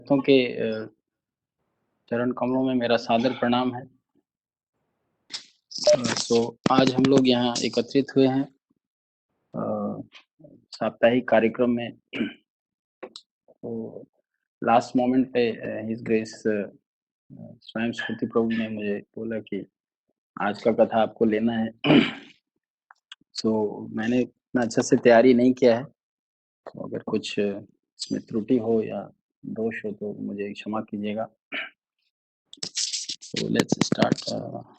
भक्तों के चरण कमलों में मेरा सादर प्रणाम है। तो आज हम लोग यहाँ एकत्रित हुए हैं साप्ताहिक कार्यक्रम में। तो लास्ट मोमेंट पे हिज ग्रेस स्वयं स्फूर्ति प्रभु ने मुझे बोला कि आज का कथा आपको लेना है। तो मैंने इतना अच्छा से तैयारी नहीं किया है, तो अगर कुछ इसमें त्रुटि हो या दोष हो तो मुझे क्षमा कीजिएगा। तो लेट्स स्टार्ट।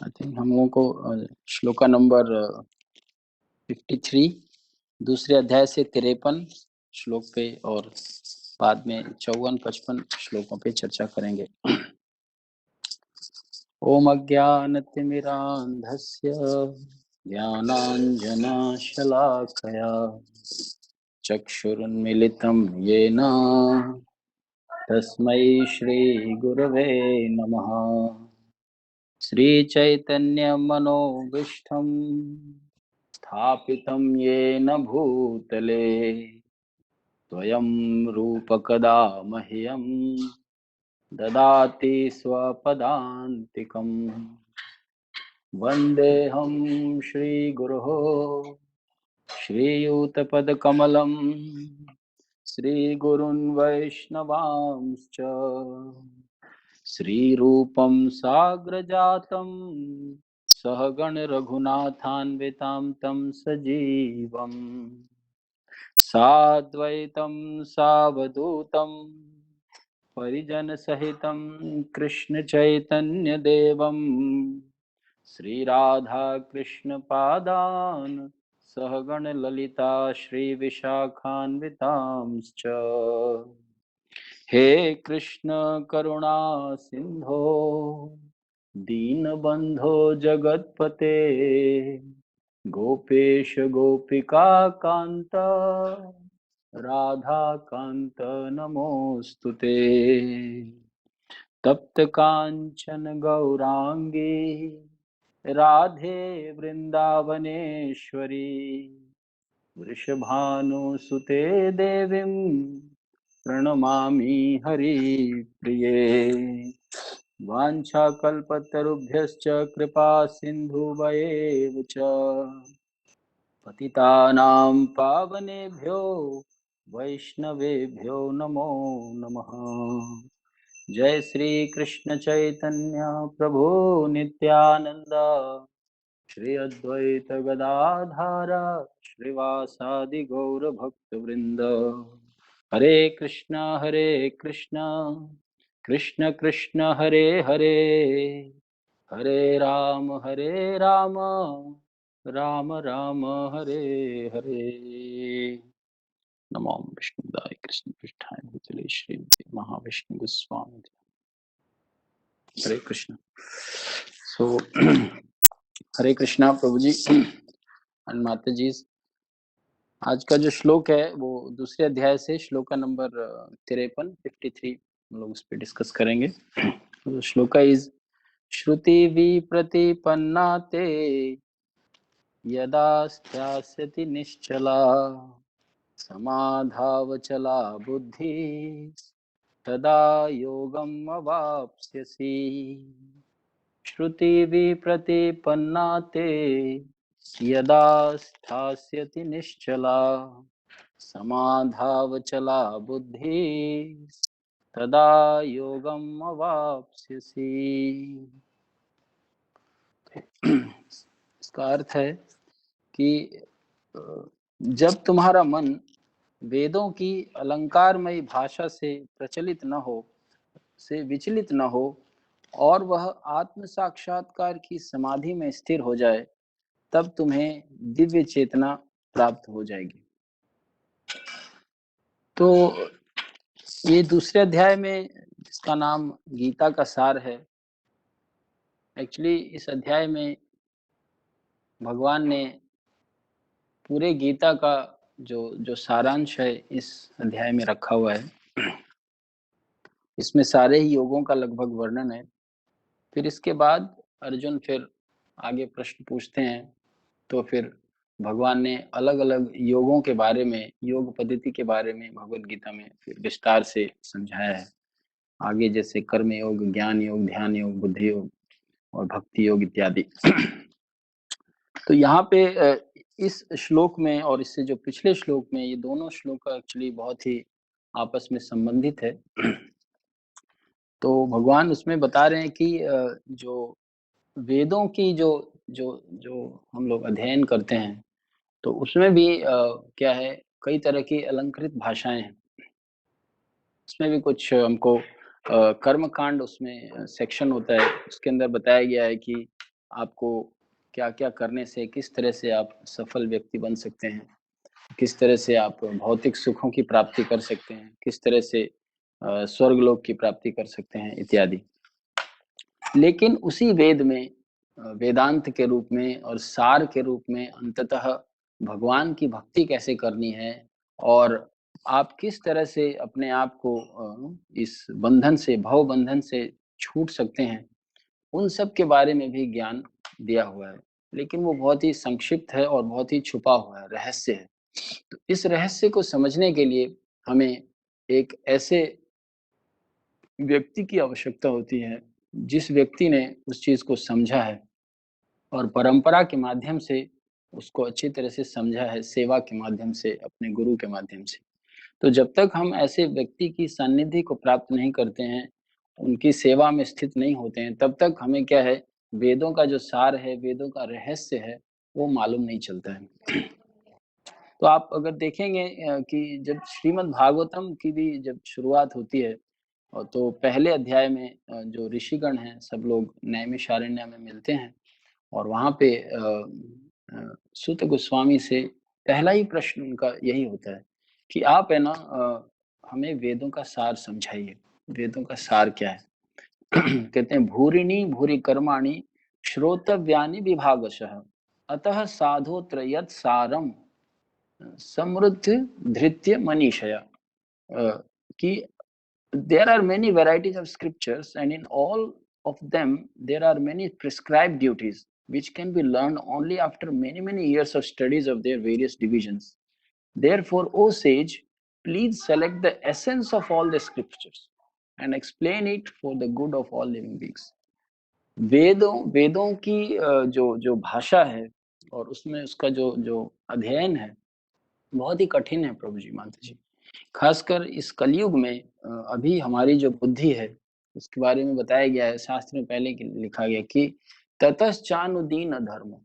आई थिंक हम लोगों को श्लोका नंबर 53 दूसरे अध्याय से 53 श्लोक पे और बाद में 54-55 श्लोकों पे चर्चा करेंगे। ओम अज्ञानतिमिरान्धस्य ज्ञानाञ्जनशलाकया चक्षुरुन्मिलितं येन तस्मै श्रीगुरवे नमः। श्रीचैतन्यमनोभीष्टं स्थापितं येन भूतले स्वयं रूपकदा मह्यं ददाति स्वपदान्तिकम्। वन्देऽहं श्रीगुरोः श्रीयुतपदकमलं श्रीगुरुन् वैष्णवांश्च श्रीरूपं साग्रजातं सहगण रघुनाथान्वितां तं सजीवम् साद्वैतं सावधूतं परिजनसहितं कृष्णचैतन्यदेवं श्रीराधाकृष्णपादान् सहगण ललिता श्रीविशाखान्वितांश्च। हे कृष्ण करुणा सिंधो दीनबंधो जगत्पते गोपेश गोपिका कांत राधा कांत नमोस्तुते। तप्त कांचन गौरांगी राधे वृंदावनेश्वरी वृषभानुसुते देवीं प्रणमामि हरिप्रिये। वाञ्छाकल्पतरुभ्यश्च कृपा सिन्धुभयेव च पतितानां पावनेभ्यो वैष्णवेभ्यो नमो नमः। जय श्री कृष्ण चैतन्य प्रभु नित्यानंद श्री अद्वैत गदाधर श्रीवासादि गौर भक्त वृंद। हरे कृष्णा कृष्ण कृष्ण हरे हरे हरे राम राम राम हरे हरे। नमो विष्णुदाय कृष्ण पृष्ठाय भूतले श्रीमते महाविष्णु गोस्वामी। हरे कृष्ण। सो हरे कृष्णा प्रभु जी एंड माता जी। आज का जो श्लोक है वो दूसरे अध्याय से श्लोका नंबर 53 हम लोग उस पर डिस्कस करेंगे। तो श्लोका इज श्रुति विप्रतिपन्ना ते यदा स्थास्यति निश्चला समाधावचला बुद्धि तदा योगम् अवाप्स्यसि। श्रुति विप्रतिपन्ना ते यदा स्थास्यति निश्चला समाधावचला बुद्धि तदा योगम् अवाप्स्यसि। इसका अर्थ है कि जब तुम्हारा मन वेदों की अलंकारमयी भाषा से प्रचलित न हो, से विचलित न हो और वह आत्म साक्षात्कार की समाधि में स्थिर हो जाए, तब तुम्हें दिव्य चेतना प्राप्त हो जाएगी। तो ये दूसरे अध्याय में जिसका नाम गीता का सार है, एक्चुअली इस अध्याय में भगवान ने पूरे गीता का जो सारांश है इस अध्याय में रखा हुआ है। इसमें सारे ही योगों का लगभग वर्णन है। फिर इसके बाद अर्जुन फिर आगे प्रश्न पूछते हैं, तो फिर भगवान ने अलग अलग योगों के बारे में, योग पद्धति के बारे में भगवत गीता में फिर विस्तार से समझाया है। आगे जैसे कर्म योग, ज्ञान योग, ध्यान योग, बुद्धि योग और भक्ति योग इत्यादि। तो यहाँ पे इस श्लोक में और इससे जो पिछले श्लोक में, ये दोनों श्लोक एक्चुअली बहुत ही आपस में संबंधित है। तो भगवान उसमें बता रहे हैं कि जो वेदों की जो जो जो हम लोग अध्ययन करते हैं, तो उसमें भी क्या है, कई तरह की अलंकृत भाषाएं हैं। उसमें भी कुछ हमको कर्म कांड, उसमें सेक्शन होता है, उसके अंदर बताया गया है कि आपको क्या-क्या करने से किस तरह से आप सफल व्यक्ति बन सकते हैं, किस तरह से आप भौतिक सुखों की प्राप्ति कर सकते हैं, किस तरह से स्वर्गलोक की प्राप्ति कर सकते हैं इत्यादि। लेकिन उसी वेद में वेदांत के रूप में और सार के रूप में अंततः भगवान की भक्ति कैसे करनी है और आप किस तरह से अपने आप को इस बंधन से, भव बंधन से छूट सकते हैं, उन सब के बारे में भी ज्ञान दिया हुआ है। लेकिन वो बहुत ही संक्षिप्त है और बहुत ही छुपा हुआ है, रहस्य है। तो इस रहस्य को समझने के लिए हमें एक ऐसे व्यक्ति की आवश्यकता होती है, जिस व्यक्ति ने उस चीज़ को समझा है और परंपरा के माध्यम से उसको अच्छी तरह से समझा है, सेवा के माध्यम से, अपने गुरु के माध्यम से। तो जब तक हम ऐसे व्यक्ति की सानिध्य को प्राप्त नहीं करते हैं, उनकी सेवा में स्थित नहीं होते हैं, तब तक हमें क्या है, वेदों का जो सार है, वेदों का रहस्य है, वो मालूम नहीं चलता है। तो आप अगर देखेंगे कि जब श्रीमद् भागवतम की भी जब शुरुआत होती है, तो पहले अध्याय में जो ऋषिगण हैं, सब लोग नैमिषारण्य में मिलते हैं और वहाँ पे सूत गोस्वामी से पहला ही प्रश्न उनका यही होता है कि आप है ना, हमें वेदों का सार समझाइए, वेदों का सार क्या है? कहते हैं भूरिणी भूरि कर्माणि श्रोतव्यानि विभागशः अतः साधोत्र यत् सारम समृद्ध धृत्य मनीषया। कि there are many varieties of scriptures and in all of them there are many prescribed duties which can be learned only after many years of studies of their various divisions. Therefore, O sage, please select the essence of all the scriptures and explain it for the good of all living beings. वेदों वेदों की जो जो भाषा है और उसमें उसका जो जो अध्ययन है, बहुत ही कठिन है प्रभु जी, माता जी। खासकर इस कलयुग में अभी हमारी जो बुद्धि है, उसके बारे में बताया गया है, शास्त्र में पहले लिखा गया कि ततश्चानुदीन धर्म,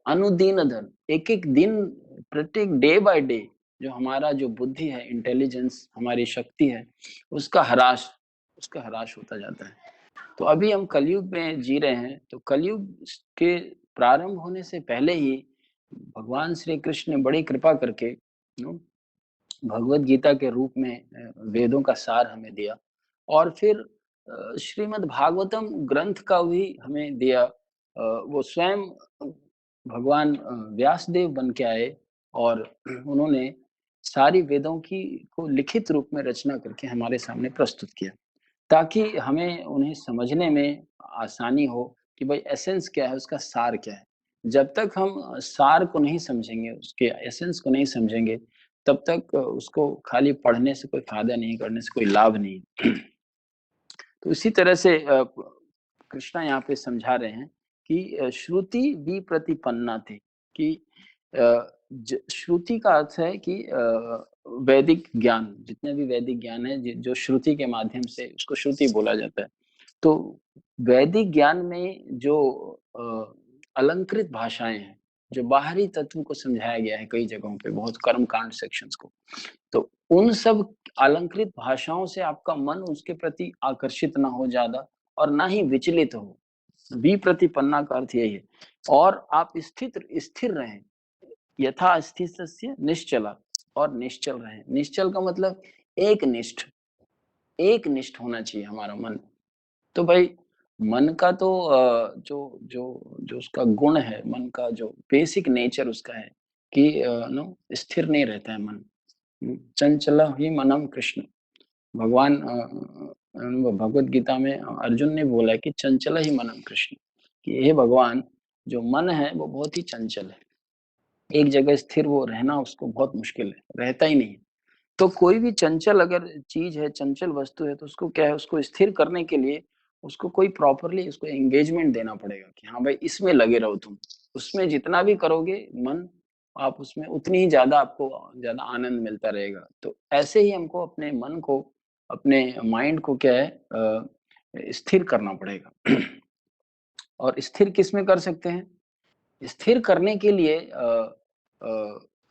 अनुदीन धर्म, एक-एक दिन, प्रत्येक डे बाय डे जो हमारा जो बुद्धि है, इंटेलिजेंस, हमारी शक्ति है, उसका ह्रास होता जाता है। तो अभी हम कलयुग में जी रहे हैं, तो कलयुग के प्रारंभ होने से पहले ही भगवान श्री कृष्ण ने बड़ी कृपा करके भगवत गीता के रूप में वेदों का सार हमें दिया और फिर श्रीमद् भागवतम ग्रंथ का भी हमें दिया। वो स्वयं भगवान व्यासदेव बन के आए और उन्होंने सारी वेदों की को लिखित रूप में रचना करके हमारे सामने प्रस्तुत किया, ताकि हमें उन्हें समझने में आसानी हो कि भाई एसेंस क्या है, उसका सार क्या है। जब तक हम सार को नहीं समझेंगे, उसके एसेंस को नहीं समझेंगे, तब तक उसको खाली पढ़ने से कोई फ़ायदा नहीं, करने से कोई लाभ नहीं। तो इसी तरह से कृष्णा यहाँ पे समझा रहे हैं कि श्रुति विप्रतिपन्ना थी, कि श्रुति का अर्थ है कि वैदिक ज्ञान, जितने भी वैदिक ज्ञान है जो श्रुति के माध्यम से, उसको श्रुति बोला जाता है। तो वैदिक ज्ञान में जो अलंकृत भाषाएं हैं, जो बाहरी तत्व को समझाया गया है कई जगहों पे, बहुत कर्म कांड सेक्शंस को, तो उन सब अलंकृत भाषाओं से आपका मन उसके प्रति आकर्षित ना हो ज्यादा और ना ही विचलित हो। विप्रतिपन्ना का अर्थ यही है। और आप स्थिर रहें, यथा स्थितस्य निश्चला, और निश्चल रहें। निश्चल का मतलब एक निष्ठ होना चाहिए हमारा मन। तो भाई मन का तो जो जो जो उसका गुण है, मन का जो बेसिक नेचर उसका है कि नो स्थिर नहीं रहता है मन। चंचला ही मनम कृष्ण। भगवान भगवत गीता में अर्जुन ने बोला है कि चंचला ही मनम कृष्ण, कि हे भगवान, जो मन है वो बहुत ही चंचल है, एक जगह स्थिर वो रहना उसको बहुत मुश्किल है, रहता ही नहीं। तो कोई भी चंचल अगर चीज है, चंचल वस्तु है, तो उसको क्या है, उसको स्थिर करने के लिए उसको कोई प्रॉपरली उसको एंगेजमेंट देना पड़ेगा कि हाँ भाई इसमें लगे रहो तुम। उसमें जितना भी करोगे मन, आप उसमें उतनी ही ज्यादा आपको ज्यादा आनंद मिलता रहेगा। तो ऐसे ही हमको अपने मन को, अपने माइंड को क्या है स्थिर करना पड़ेगा। और स्थिर किस में कर सकते हैं? स्थिर करने के लिए अ,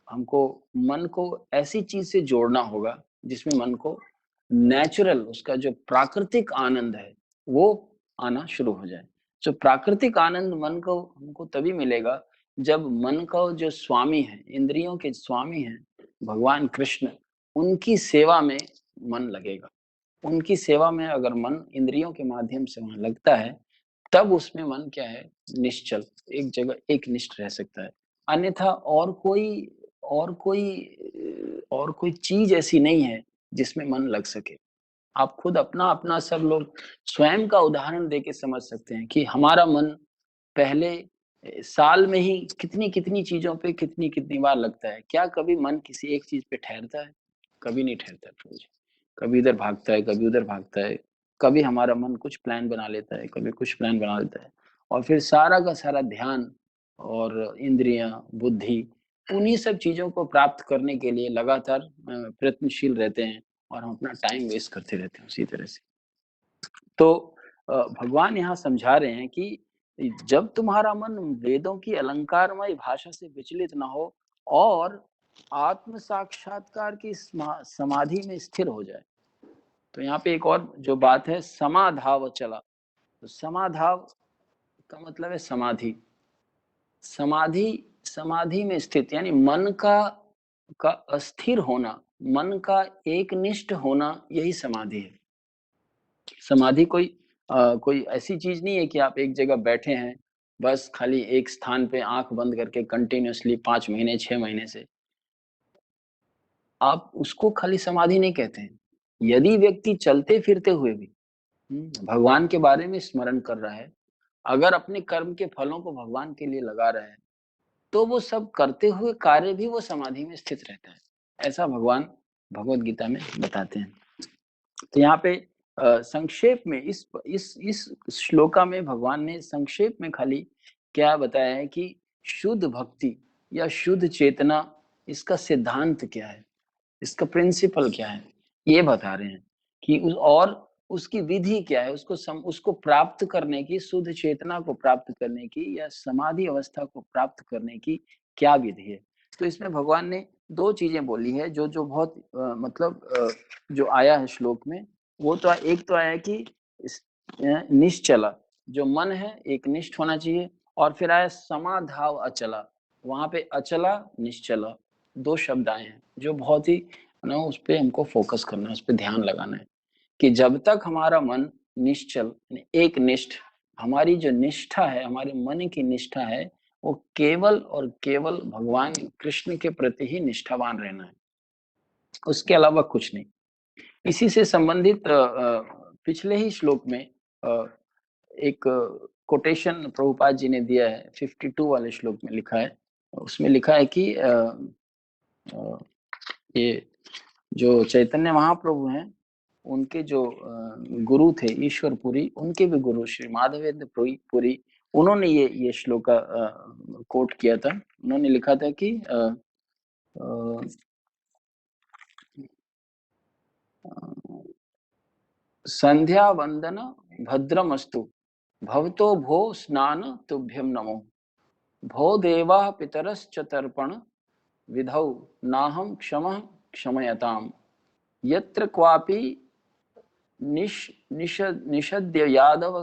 हमको मन को ऐसी चीज से जोड़ना होगा जिसमें मन को नेचुरल, उसका जो प्राकृतिक आनंद है वो आना शुरू हो जाए। जो प्राकृतिक आनंद मन को हमको तभी मिलेगा जब मन का जो स्वामी है, इंद्रियों के स्वामी हैं भगवान कृष्ण, उनकी सेवा में मन लगेगा। उनकी सेवा में अगर मन इंद्रियों के माध्यम से वहां लगता है, तब उसमें मन क्या है, निश्चल, एक जगह एक निष्ठ रह सकता है। अन्यथा और कोई चीज ऐसी नहीं है जिसमें मन लग सके। आप खुद अपना अपना सब लोग स्वयं का उदाहरण देके समझ सकते हैं कि हमारा मन पहले साल में ही कितनी कितनी चीजों पे कितनी कितनी बार लगता है। क्या कभी मन किसी एक चीज पे ठहरता है? कभी नहीं ठहरता है प्रभु जी। कभी इधर भागता है, कभी उधर भागता है। कभी हमारा मन कुछ प्लान बना लेता है, कभी कुछ प्लान बना लेता है, और फिर सारा का सारा ध्यान और इंद्रियां, बुद्धि, उन्हीं सब चीजों को प्राप्त करने के लिए लगातार प्रयत्नशील रहते हैं, और हम अपना टाइम वेस्ट करते रहते हैं उसी तरह से। तो भगवान यहाँ समझा रहे हैं कि जब तुम्हारा मन वेदों की अलंकारमय भाषा से विचलित ना हो और आत्म साक्षात्कार की समाधि में स्थिर हो जाए। तो यहाँ पे एक और जो बात है, समाधाव चला। तो समाधाव का मतलब है समाधि। समाधि, समाधि में स्थित यानी मन का अस्थिर होना, मन का एकनिष्ठ होना, यही समाधि है। समाधि कोई ऐसी चीज नहीं है कि आप एक जगह बैठे हैं, बस खाली एक स्थान पे आंख बंद करके कंटिन्यूअसली 5 महीने 6 महीने से। आप उसको खाली समाधि नहीं कहते हैं। यदि व्यक्ति चलते फिरते हुए भी भगवान के बारे में स्मरण कर रहा है, अगर अपने कर्म के फलों को भगवान के लिए लगा रहा है, तो वो सब करते हुए कार्य भी वो समाधि में स्थित रहता है। ऐसा भगवान भगवत गीता में बताते हैं। तो यहाँ पे संक्षेप में इस श्लोका में भगवान ने संक्षेप में खाली क्या बताया है कि शुद्ध भक्ति या शुद्ध चेतना, इसका सिद्धांत क्या है, इसका प्रिंसिपल क्या है, ये बता रहे हैं कि और उसकी विधि क्या है, उसको प्राप्त करने की, शुद्ध चेतना को प्राप्त करने की या समाधि अवस्था को प्राप्त करने की क्या विधि है। तो इसमें भगवान ने दो चीजें बोली है जो बहुत जो आया है श्लोक में। वो तो एक तो आया कि निश्चला, जो मन है एक निष्ठ होना चाहिए, और फिर आया समाधाव अचला। वहां पे अचला निश्चला दो शब्द आए हैं जो बहुत ही ना, उस पे हमको फोकस करना है, उस पे ध्यान लगाना है कि जब तक हमारा मन निश्चल, एक निष्ठ, हमारी जो निष्ठा है, हमारे मन की निष्ठा है, वो केवल और केवल भगवान कृष्ण के प्रति ही निष्ठावान रहना है, उसके अलावा कुछ नहीं। इसी से संबंधित पिछले ही श्लोक में एक कोटेशन प्रभुपाद जी ने दिया है, 52 वाले श्लोक में लिखा है। उसमें लिखा है कि ये जो चैतन्य महाप्रभु हैं, उनके जो गुरु थे ईश्वरपुरी, उनके भी गुरु श्री माधवेंद्र पुरी, उन्होंने ये श्लोक कोट किया था। उन्होंने लिखा था कि संध्या वंदन भद्रमस्तु, भवतो भो स्नान तुभ्यम नमो, भो देवा पितरश्च तर्पण विधौ नाहं क्षमः क्षमयताम, यत्र क्वापि निषद्य यादव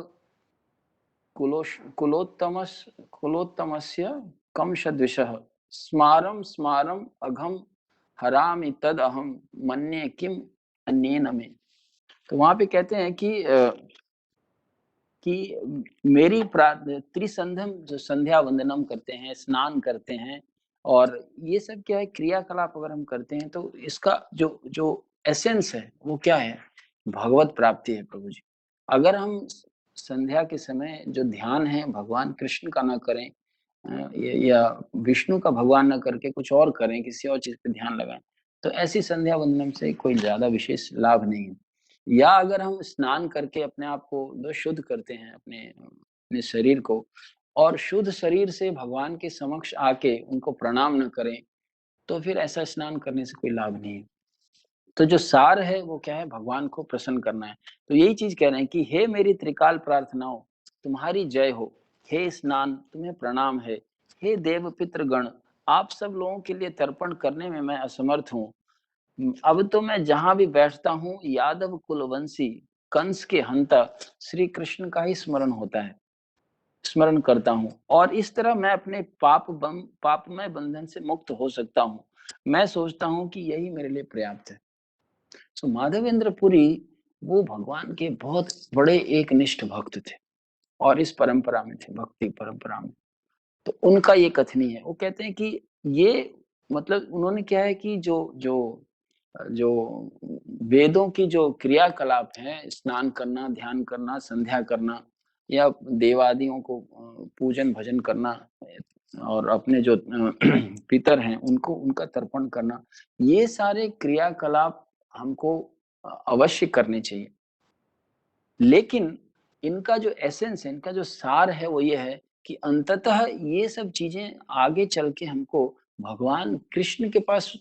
कुलोत्तमस्य कंशद्विषः, स्मारं स्मारं अघम हरामि तद अहम मन्ये किम अन्येन मे। तो वहां पे कहते हैं कि मेरी त्रिसंध्यम, जो संध्या वंदनम करते हैं, स्नान करते हैं, और ये सब क्या है, क्रियाकलाप अगर हम करते हैं, तो इसका जो जो एसेंस है वो क्या है, भगवत प्राप्ति है प्रभु जी। अगर हम संध्या के समय जो ध्यान है भगवान कृष्ण का ना करें, या विष्णु का भगवान ना करके कुछ और करें, किसी और चीज पे ध्यान लगाएं, तो ऐसी संध्या वंदनम से कोई ज्यादा विशेष लाभ नहीं है। या अगर हम स्नान करके अपने आप को शुद्ध करते हैं, अपने अपने शरीर को, और शुद्ध शरीर से भगवान के समक्ष आके उनको प्रणाम न करें, तो फिर ऐसा स्नान करने से कोई लाभ नहीं है। तो जो सार है वो क्या है, भगवान को प्रसन्न करना है। तो यही चीज कह रहे हैं कि हे मेरी त्रिकाल प्रार्थनाओं, तुम्हारी जय हो। हे स्नान, तुम्हें प्रणाम है। हे देव पितृगण, आप सब लोगों के लिए तर्पण करने में मैं असमर्थ हूँ। अब तो मैं जहां भी बैठता हूँ, यादव कुलवंशी कंस के हंता श्री कृष्ण का ही स्मरण होता है, स्मरण करता हूँ, और इस तरह मैं अपने पापमय बंधन से मुक्त हो सकता हूँ। मैं सोचता हूँ कि यही मेरे लिए पर्याप्त है। तो माधवेंद्र पुरी वो भगवान के बहुत बड़े एक निष्ठ भक्त थे, और इस परंपरा में थे, भक्ति परंपरा में। तो उनका ये कथनी है, वो कहते हैं कि ये मतलब उन्होंने क्या है कि जो जो जो वेदों की जो क्रियाकलाप है, स्नान करना, ध्यान करना, संध्या करना, या देवादियों को पूजन भजन करना, और अपने जो पितर हैं उनको उनका तर्पण करना, ये सारे क्रियाकलाप हमको अवश्य करने चाहिए। लेकिन इनका जो एसेंस है, इनका जो सार है, वो ये है कि अंततः ये सब चीजें आगे चल के हमको भगवान कृष्ण के पास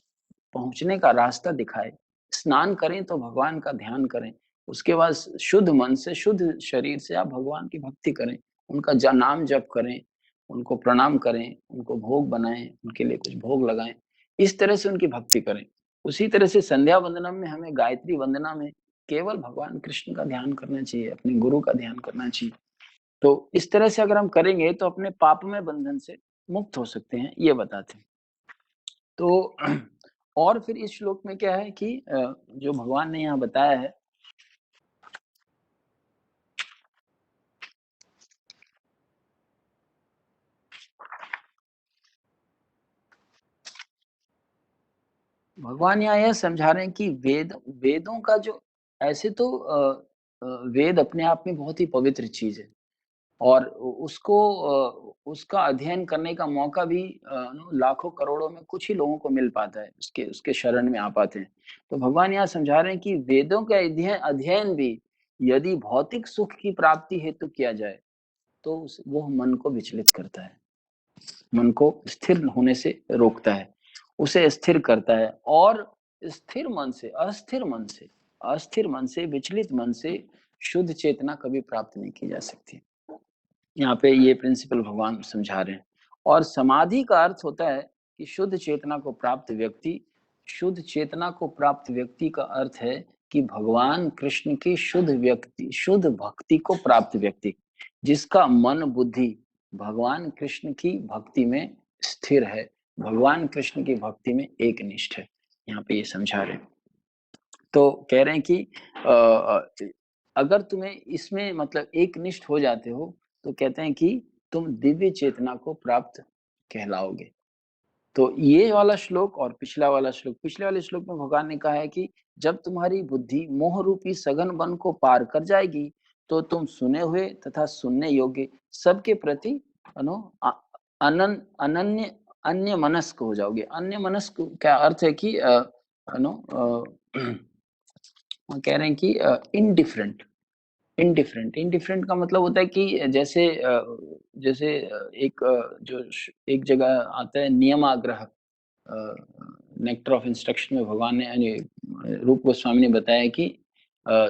पहुंचने का रास्ता दिखाए। स्नान करें तो भगवान का ध्यान करें, उसके बाद शुद्ध मन से, शुद्ध शरीर से आप भगवान की भक्ति करें, उनका नाम जप करें, उनको प्रणाम करें, उनको भोग बनाएं, उनके लिए कुछ भोग लगाएं, इस तरह से उनकी भक्ति करें। उसी तरह से संध्या वंदना में, हमें गायत्री वंदना में केवल भगवान कृष्ण का ध्यान करना चाहिए, अपने गुरु का ध्यान करना चाहिए। तो इस तरह से अगर हम करेंगे तो अपने पापमय बंधन से मुक्त हो सकते हैं, ये बताते हैं। तो और फिर इस श्लोक में क्या है कि जो भगवान ने यहाँ बताया है, भगवान यहाँ यह समझा रहे हैं कि वेदों का जो, ऐसे तो वेद अपने आप में बहुत ही पवित्र चीज है, और उसको उसका अध्ययन करने का मौका भी लाखों करोड़ों में कुछ ही लोगों को मिल पाता है, उसके उसके शरण में आ पाते हैं। तो भगवान यहाँ समझा रहे हैं कि वेदों का अध्ययन अध्ययन भी यदि भौतिक सुख की प्राप्ति हेतु किया जाए, तो वो मन को विचलित करता है, मन को स्थिर होने से रोकता है, उसे स्थिर करता है। और स्थिर मन से, अस्थिर मन से, विचलित मन से शुद्ध चेतना कभी प्राप्त नहीं की जा सकती। यहाँ पे ये प्रिंसिपल भगवान समझा रहे हैं। और समाधि का अर्थ होता है कि शुद्ध चेतना को प्राप्त व्यक्ति, शुद्ध चेतना को प्राप्त व्यक्ति का अर्थ है कि भगवान कृष्ण की शुद्ध व्यक्ति, शुद्ध भक्ति को प्राप्त व्यक्ति, जिसका मन बुद्धि भगवान कृष्ण की भक्ति में स्थिर है, भगवान कृष्ण की भक्ति में एक निष्ठ है। यहाँ पे ये समझा रहे हैं। तो कह रहे हैं कि अगर तुम्हें इसमें मतलब एक निष्ठ हो जाते हो, तो कहते हैं कि तुम दिव्य चेतना को प्राप्त कहलाओगे। तो ये वाला श्लोक और पिछला वाला श्लोक, पिछले वाले श्लोक में भगवान ने कहा है कि जब तुम्हारी बुद्धि मोह रूपी सघन वन को पार कर जाएगी, तो तुम सुने हुए तथा सुनने योग्य सबके प्रति अनन्य अन्य मनस्क हो जाओगे। अन्य मनस्क क्या अर्थ है कि कह रहे हैं कि इनडिफरेंट, इनडिफरेंट का मतलब होता है कि जैसे जैसे एक जगह आता है नियमाग्रह, नेक्टर ऑफ इंस्ट्रक्शन में भगवान ने, यानी रूप गोस्वामी ने बताया कि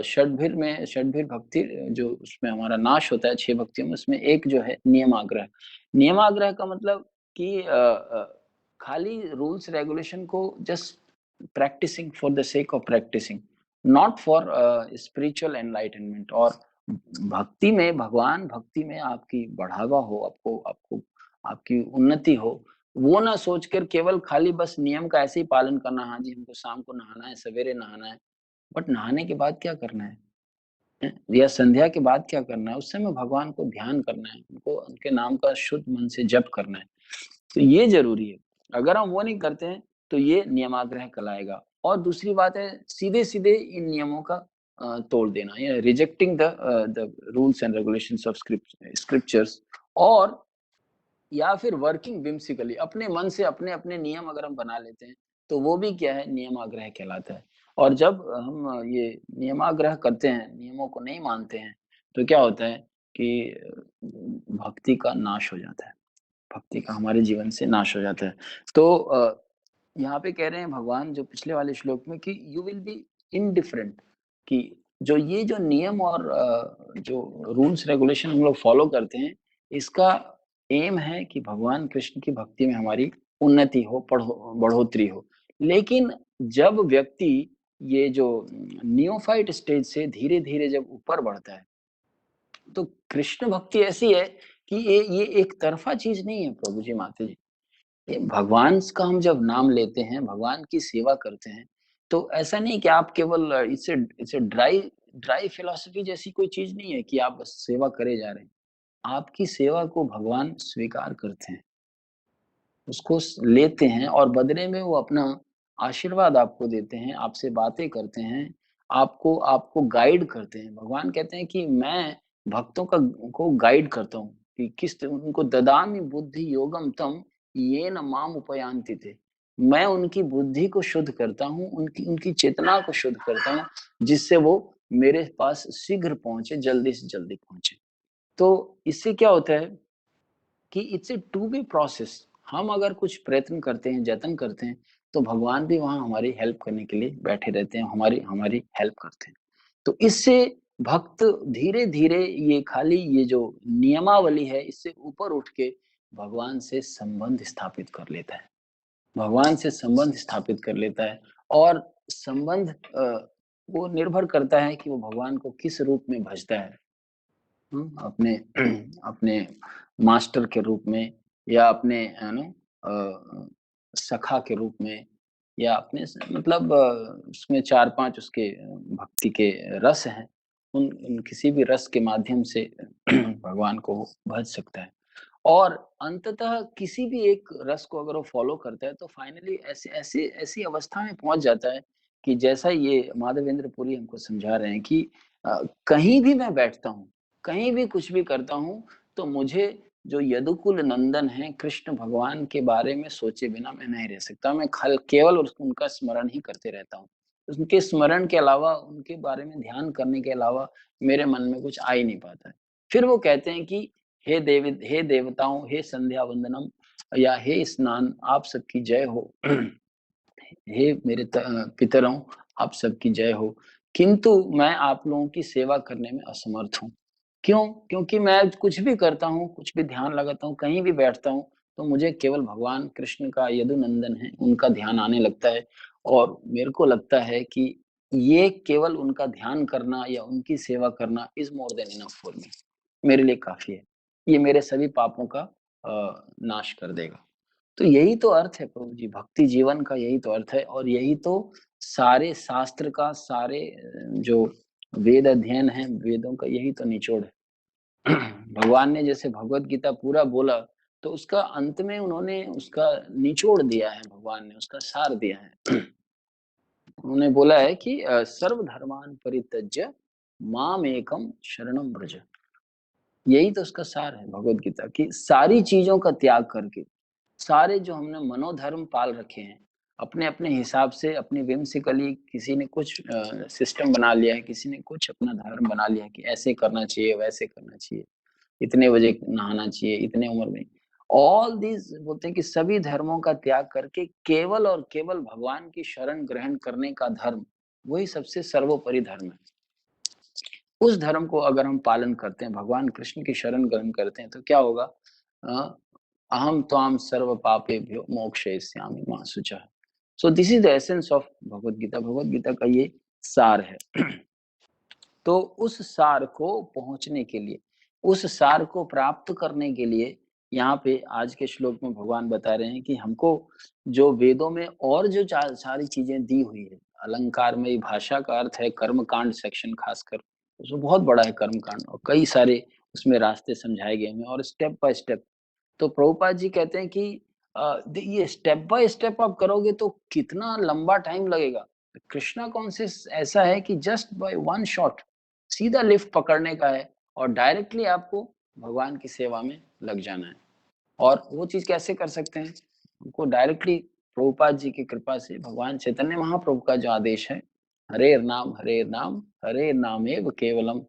षड्भिर भक्ति, जो उसमें हमारा नाश होता है 6 भक्तियों में, उसमें एक जो है नियमाग्रह। नियमाग्रह का मतलब कि खाली रूल्स रेगुलेशन को just practising for the sake of practising, not for spiritual enlightenment. और भक्ति में, भगवान भक्ति में आपकी बढ़ावा हो, आपको आपको आपकी उन्नति हो, वो ना सोचकर केवल खाली बस नियम का ऐसे ही पालन करना, हाँ जी हमको शाम को नहाना है, सवेरे नहाना है, बट नहाने के बाद क्या करना है, या संध्या के बाद क्या करना है, उस समय भगवान को ध्यान करना है, उनको उनके नाम का शुद्ध मन से जप करना है। तो ये जरूरी है। अगर हम वो नहीं करते हैं तो ये नियमाग्रह कहलाएगा। और दूसरी बात है, सीधे सीधे इन नियमों का तोड़ देना, या rejecting the rules and regulations of scriptures. और या फिर वर्किंग विम्सिकली, अपने मन से अपने अपने नियम अगर हम बना लेते हैं, तो वो भी क्या है, नियमाग्रह कहलाता है। और जब हम ये नियमाग्रह करते हैं, नियमों को नहीं मानते हैं, तो क्या होता है कि भक्ति का नाश हो जाता है, भक्ति का हमारे जीवन से नाश हो जाता है। तो यहाँ पे कह रहे हैं भगवान जो पिछले वाले श्लोक में कि यू विल बी इनडिफरेंट, कि जो ये जो नियम और जो रूल्स रेगुलेशन हम लोग फॉलो करते हैं, इसका एम है कि भगवान कृष्ण की भक्ति में हमारी उन्नति हो, बढ़ोतरी हो। लेकिन जब व्यक्ति ये जो नियोफाइट स्टेज से धीरे-धीरे जब ऊपर बढ़ता है, तो कृष्ण भक्ति ऐसी है कि ये एक तरफ़ा चीज़ नहीं है प्रभु जी, माता जी। ये भगवान का हम जब नाम लेते हैं, भगवान की सेवा करते हैं, तो ऐसा नहीं कि आप केवल it's a dry dry philosophy जैसी कोई चीज़ नहीं है कि आप बस सेवा करे जा रहे हैं। आपकी सेवा को भगवान स्वीकार करते हैं, उसको लेते हैं और बदले में वो अपना आशीर्वाद आपको देते हैं, आपसे बातें करते हैं, आपको आपको गाइड करते हैं। भगवान कहते हैं कि मैं भक्तों को गाइड करता हूँ कि किस उनको ददामि बुद्धि योगम तम येन माम उपयान्ति ते। मैं उनकी बुद्धि को शुद्ध करता हूँ, उनकी उनकी चेतना को शुद्ध करता हूँ, जिससे वो मेरे पास शीघ्र पहुँचे, जल्दी से जल्दी पहुँचे। तो इससे क्या होता है कि it's a two way process. हम अगर कुछ प्रयत्न करते हैं, जतन करते हैं, तो भगवान भी वहाँ हमारी हेल्प करने के लिए बैठे रहते हैं, हमारी हमारी हेल्प करते हैं। तो इससे भक्त धीरे-धीरे ये खाली ये जो नियमावली है, इससे ऊपर उठ के भगवान से संबंध स्थापित कर लेता है। भगवान से संबंध स्थापित कर लेता है और संबंध वो निर्भर करता है कि वो भगवान को किस रूप में भजता है। अपने अपने मास्टर के रूप में या अपने सखा के रूप में या अपने मतलब उसमें 4-5 उसके भक्ति के रस हैं। उन किसी भी रस के माध्यम से भगवान को भज सकता है। और अंततः किसी भी एक रस को अगर वो फ़ॉलो करता है तो फाइनली ऐसी अवस्था में पहुँच जाता है कि जैसा ये माधवेंद्र पुरी हमको समझा रहे हैं कि कहीं भी मैं बैठता हूँ, कहीं भी कुछ भी करता हूँ, तो मुझे जो यदुकुल नंदन हैं, कृष्ण भगवान के बारे में सोचे बिना मैं नहीं रह सकता। मैं खल केवल उनका स्मरण ही करते रहता हूँ। उनके स्मरण के अलावा, उनके बारे में ध्यान करने के अलावा मेरे मन में कुछ आ ही नहीं पाता है। फिर वो कहते हैं कि हे देवताओं, हे संध्या वंदनम या हे स्नान, आप सबकी जय हो। हे मेरे पितरों, आप सबकी जय हो। किंतु मैं आप लोगों की सेवा करने में असमर्थ हूँ। क्यों? क्योंकि मैं कुछ भी करता हूँ, कुछ भी ध्यान लगाता हूँ, कहीं भी बैठता हूँ, तो मुझे केवल भगवान कृष्ण का यदुनंदन है, उनका ध्यान आने लगता है और मेरे को लगता है कि ये केवल उनका ध्यान करना या उनकी सेवा करना is more than enough for me. मेरे लिए काफ़ी है। ये मेरे सभी पापों का नाश कर देगा। तो यही तो अर्थ है प्रभु जी, भक्ति जीवन का यही तो अर्थ है और यही तो सारे शास्त्र का, सारे जो वेद अध्ययन है, वेदों का यही तो निचोड़ है। भगवान ने जैसे भगवत गीता पूरा बोला, तो उसका अंत में उन्होंने उसका निचोड़ दिया है, भगवान ने उसका सार दिया है। उन्होंने बोला है कि सर्वधर्मान् परित्यज्य माम एकम शरणम व्रज। यही तो उसका सार है भगवत गीता की, सारी चीज़ों का त्याग करके, सारे जो हमने मनोधर्म पाल रखे हैं, अपने-अपने हिसाब से अपनी व्हिम्सिकली किसी ने कुछ सिस्टम बना लिया है, किसी ने कुछ अपना धर्म बना लिया है कि ऐसे करना चाहिए, वैसे करना चाहिए, इतने बजे नहाना चाहिए, इतने उम्र में। ऑल दीज़ बोलते हैं कि सभी धर्मों का त्याग करके केवल और केवल भगवान की शरण ग्रहण करने का धर्म, वही सबसे सर्वोपरि धर्म है। उस धर्म को अगर हम पालन करते हैं, भगवान कृष्ण की शरण ग्रहण करते हैं, तो क्या होगा? अहम त्वाम सर्व पापेभ्यो मोक्षयिष्यामि मा शुचः। So this is the essence of Bhagavad Gita. Bhagavad Gita का ये सार है। तो उस सार को पहुंचने के लिए, उस सार को प्राप्त करने के लिए यहाँ पे आज के श्लोक में भगवान बता रहे हैं कि हमको जो वेदों में और जो सारी चीजें दी हुई है, अलंकारमयी भाषा का अर्थ है कर्मकांड सेक्शन, खासकर उसमें बहुत बड़ा है कर्मकांड और कई सारे उसमें रास्ते समझाए गए हैं और स्टेप बाय स्टेप। तो प्रभुपाद जी कहते हैं कि ये स्टेप बाय स्टेप आप करोगे तो कितना लंबा टाइम लगेगा। कृष्णा कॉन्शियस ऐसा है कि जस्ट बाय वन शॉट सीधा लिफ्ट पकड़ने का है और डायरेक्टली आपको भगवान की सेवा में लग जाना है। और वो चीज़ कैसे कर सकते हैं? उनको डायरेक्टली प्रभुपाद जी की कृपा से भगवान चैतन्य महाप्रभु का जो आदेश है, हरे नाम हरे नामेव केवलम